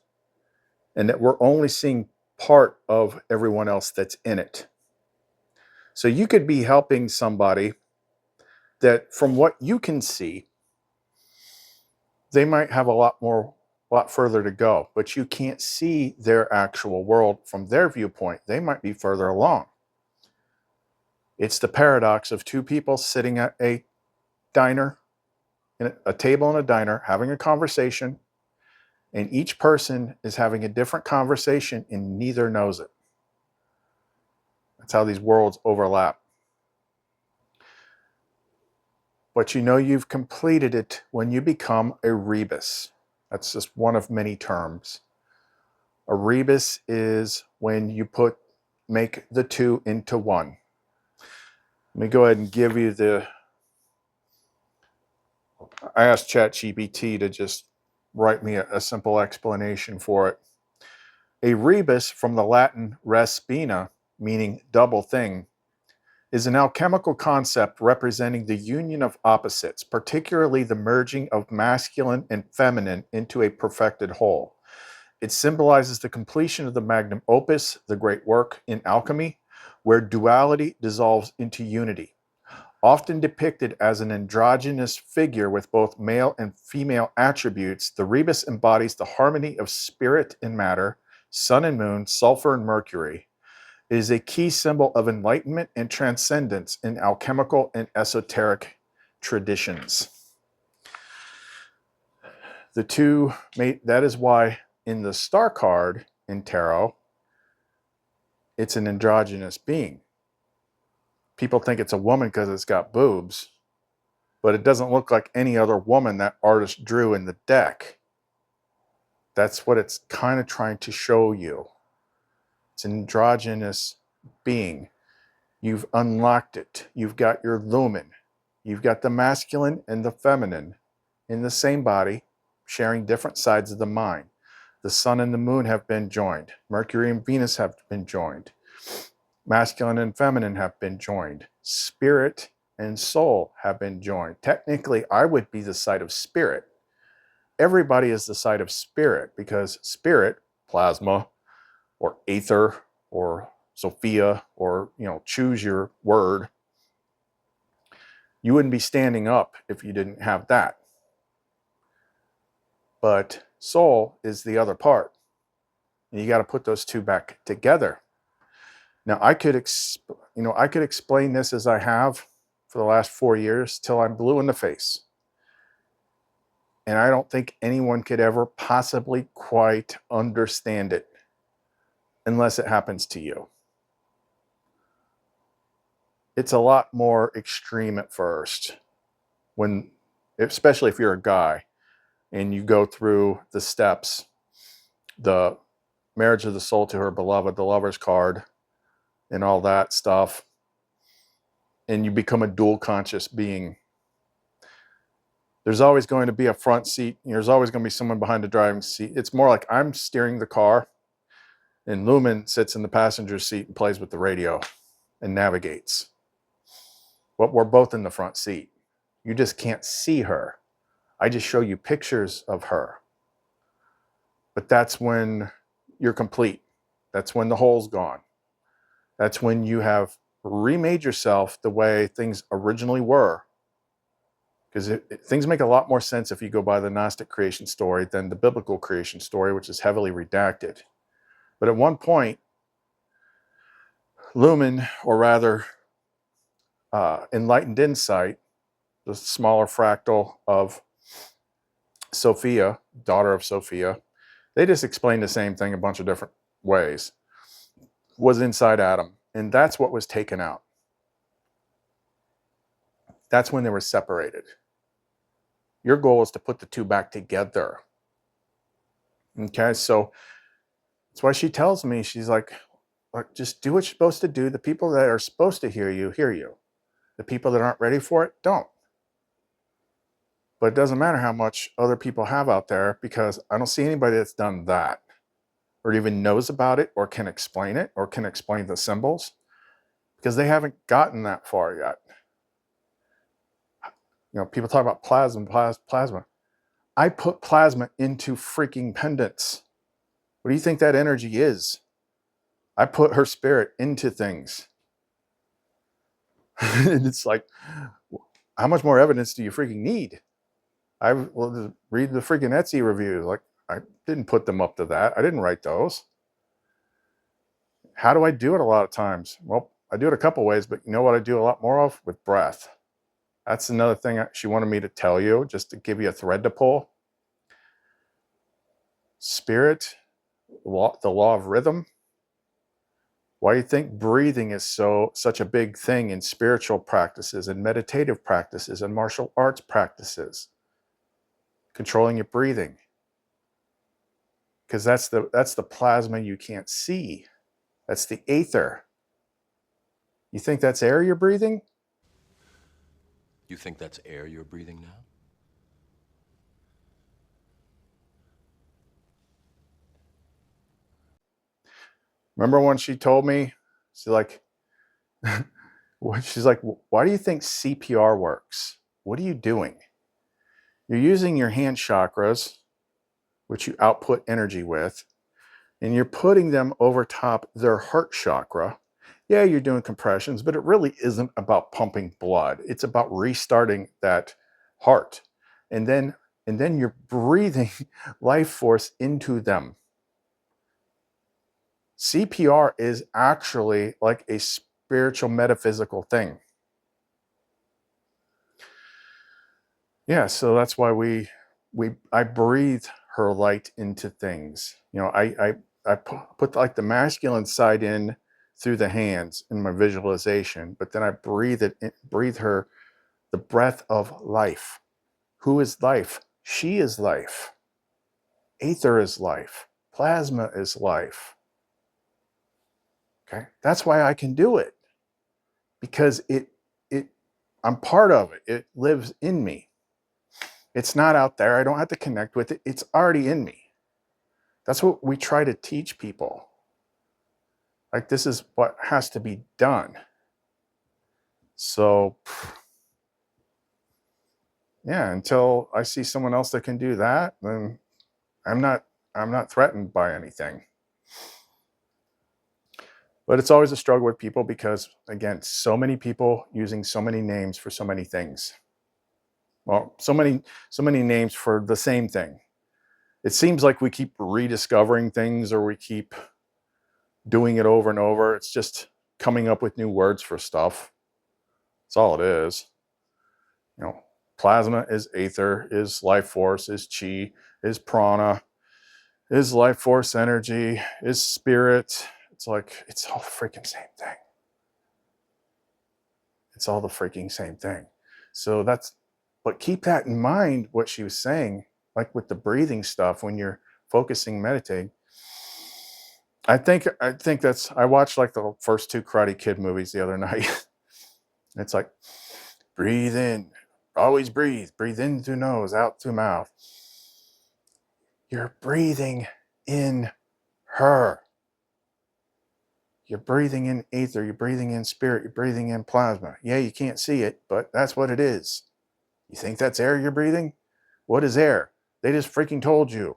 and that we're only seeing part of everyone else that's in it. So you could be helping somebody that, from what you can see, they might have a lot further to go, but you can't see their actual world from their viewpoint. They might be further along. It's the paradox of two people sitting at a diner, a table in a diner, having a conversation, and each person is having a different conversation and neither knows it. That's how these worlds overlap. But you know you've completed it when you become a rebus. That's just one of many terms. A rebus is when you make the two into one. Let me go ahead and give you I asked ChatGPT to just write me a simple explanation for it. A rebus, from the Latin res spina, meaning double thing, is an alchemical concept representing the union of opposites, particularly the merging of masculine and feminine into a perfected whole. It symbolizes the completion of the magnum opus, the great work in alchemy, where duality dissolves into unity. Often depicted as an androgynous figure with both male and female attributes, the rebus embodies the harmony of spirit and matter, sun and moon, sulfur and mercury. It is a key symbol of enlightenment and transcendence in alchemical and esoteric traditions. That is why in the star card in tarot, it's an androgynous being. People think it's a woman because it's got boobs, but it doesn't look like any other woman that artist drew in the deck. That's what it's kind of trying to show you. It's an androgynous being. You've unlocked it. You've got your lumen. You've got the masculine and the feminine in the same body, sharing different sides of the mind. The sun and the moon have been joined. Mercury and Venus have been joined. Masculine and feminine have been joined. Spirit and soul have been joined. Technically, I would be the side of spirit. Everybody is the side of spirit because spirit, plasma, or aether, or Sophia, or choose your word. You wouldn't be standing up if you didn't have that. But soul is the other part. And you got to put those two back together. Now, I could explain this as I have for the last 4 years till I'm blue in the face. And I don't think anyone could ever possibly quite understand it unless it happens to you. It's a lot more extreme at first, especially if you're a guy and you go through the steps, the marriage of the soul to her beloved, the lover's card, and all that stuff, and you become a dual conscious being. There's always going to be a front seat. There's always going to be someone behind the driving seat. It's more like I'm steering the car, and Lumen sits in the passenger seat and plays with the radio and navigates. But we're both in the front seat. You just can't see her. I just show you pictures of her. But that's when you're complete. That's when the hole's gone. That's when you have remade yourself the way things originally were. Because things make a lot more sense if you go by the Gnostic creation story than the biblical creation story, which is heavily redacted. But at one point, Lumen, or rather enlightened insight, the smaller fractal of Sophia, daughter of Sophia, they just explained the same thing a bunch of different ways, was inside Adam. And that's what was taken out. That's when they were separated. Your goal is to put the two back together. Okay, so that's why she tells me, she's like, just do what you're supposed to do. The people that are supposed to hear you, hear you. The people that aren't ready for it, don't. But it doesn't matter how much other people have out there, because I don't see anybody that's done that, or even knows about it, or can explain it, or can explain the symbols, because they haven't gotten that far yet. People talk about plasma. I put plasma into freaking pendants. What do you think that energy is? I put her spirit into things. And it's like, how much more evidence do you freaking need? I will read the freaking Etsy reviews. Like, I didn't put them up to that. I didn't write those. How do I do it a lot of times? Well, I do it a couple ways, but you know what I do a lot more of? With breath. That's another thing she wanted me to tell you, just to give you a thread to pull. Spirit, the law of rhythm. Why do you think breathing is such a big thing in spiritual practices and meditative practices and martial arts practices? Controlling your breathing. Because that's the plasma you can't see. That's the aether. You think that's air you're breathing? You think that's air you're breathing now? Remember when she told me, she's like, why do you think CPR works? What are you doing? You're using your hand chakras, which you output energy with, and you're putting them over top their heart chakra. Yeah, you're doing compressions, but it really isn't about pumping blood. It's about restarting that heart. And then you're breathing life force into them. CPR is actually like a spiritual metaphysical thing. Yeah, so that's why I breathe her light into things. You know, I put like the masculine side in through the hands in my visualization, but then I breathe her the breath of life. Who is life? She is life. Aether is life. Plasma is life. Okay, that's why I can do it, because I'm part of it. It lives in me. It's not out there. I don't have to connect with it. It's already in me. That's what we try to teach people. Like, this is what has to be done. So, yeah, until I see someone else that can do that, then I'm not threatened by anything. But it's always a struggle with people because, again, so many people using so many names for so many things. Well, so many names for the same thing. It seems like we keep rediscovering things, or we keep doing it over and over. It's just coming up with new words for stuff. That's all it is. You know, plasma is aether, is life force, is chi, is prana, is life force energy, is spirit. It's like, it's all the freaking same thing. It's all the freaking same thing. So but keep that in mind, what she was saying, like with the breathing stuff, when you're focusing, meditating. I think I watched like the first 2 Karate Kid movies the other night. It's like, breathe in, always breathe in through nose, out through mouth. You're breathing in her. You're breathing in ether, you're breathing in spirit, you're breathing in plasma. Yeah, you can't see it, but that's what it is. You think that's air you're breathing? What is air? They just freaking told you.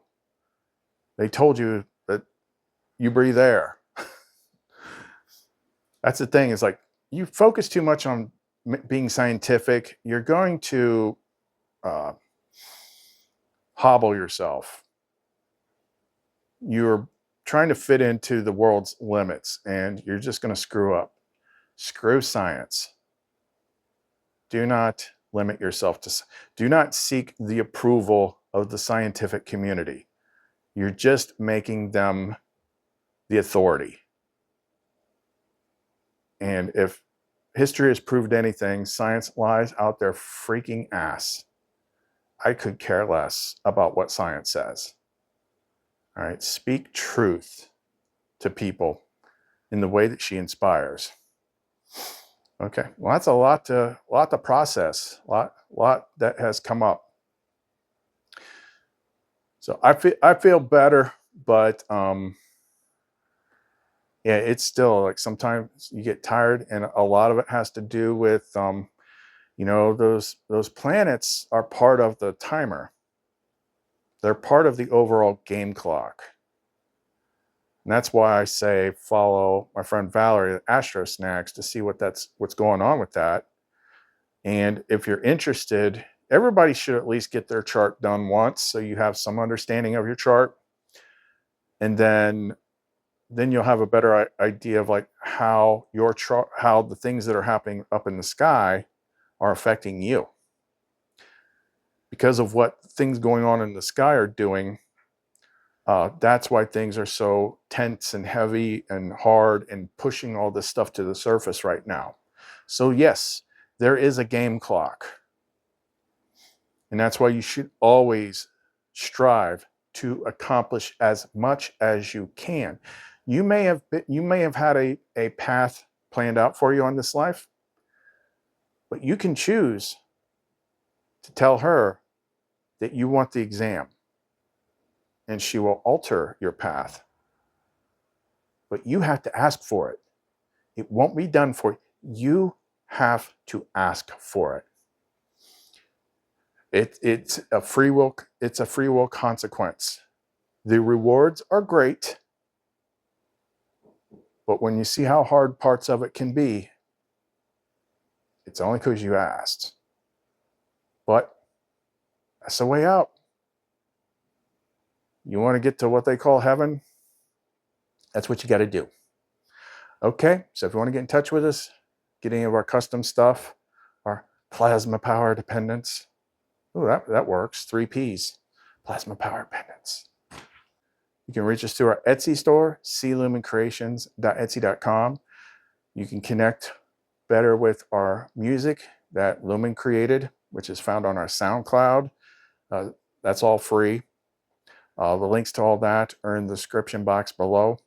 They told you that you breathe air. That's the thing, is like, you focus too much on being scientific, you're going to hobble yourself. You're trying to fit into the world's limits, and you're just going to screw up. Screw science. Do not limit yourself do not seek the approval of the scientific community. You're just making them the authority. And if history has proved anything, science lies out their freaking ass. I could care less about what science says. All right, speak truth to people in the way that she inspires. Okay, well, that's a lot to process, lot that has come up. So I feel better, but yeah, it's still like, sometimes you get tired, and a lot of it has to do with you know, those planets are part of the timer. They're part of the overall game clock. And that's why I say follow my friend Valerie at Astro Snacks to see what's going on with that. And if you're interested, everybody should at least get their chart done once so you have some understanding of your chart. And then you'll have a better idea of like how your chart, how the things that are happening up in the sky are affecting you. Because of what things going on in the sky are doing, that's why things are so tense and heavy and hard and pushing all this stuff to the surface right now. So yes, there is a game clock. And that's why you should always strive to accomplish as much as you can. You may have had a path planned out for you on this life, but you can choose to tell her that you want the exam, and she will alter your path. But you have to ask for it. It won't be done for you. You have to ask for it. It's a free will consequence. The rewards are great, but when you see how hard parts of it can be, it's only because you asked. But that's the way out. You want to get to what they call heaven? That's what you got to do. Okay, so if you want to get in touch with us, get any of our custom stuff, our plasma power dependence. Oh, that works. 3 Ps. Plasma power pendants. You can reach us through our Etsy store, clumencreations.etsy.com. You can connect better with our music that Lumen created, which is found on our SoundCloud. That's all free. The links to all that are in the description box below.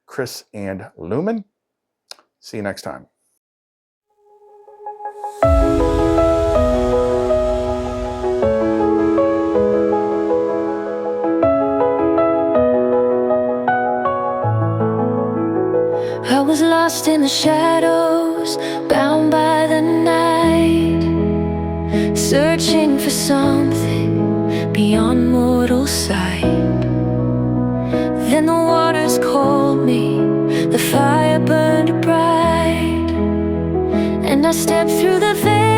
Chris and Lumen. See you next time. I was lost in the shadows, bound by the night, searching for something beyond mortal sight. Then the waters called me, the fire burned bright, and I stepped through the veil.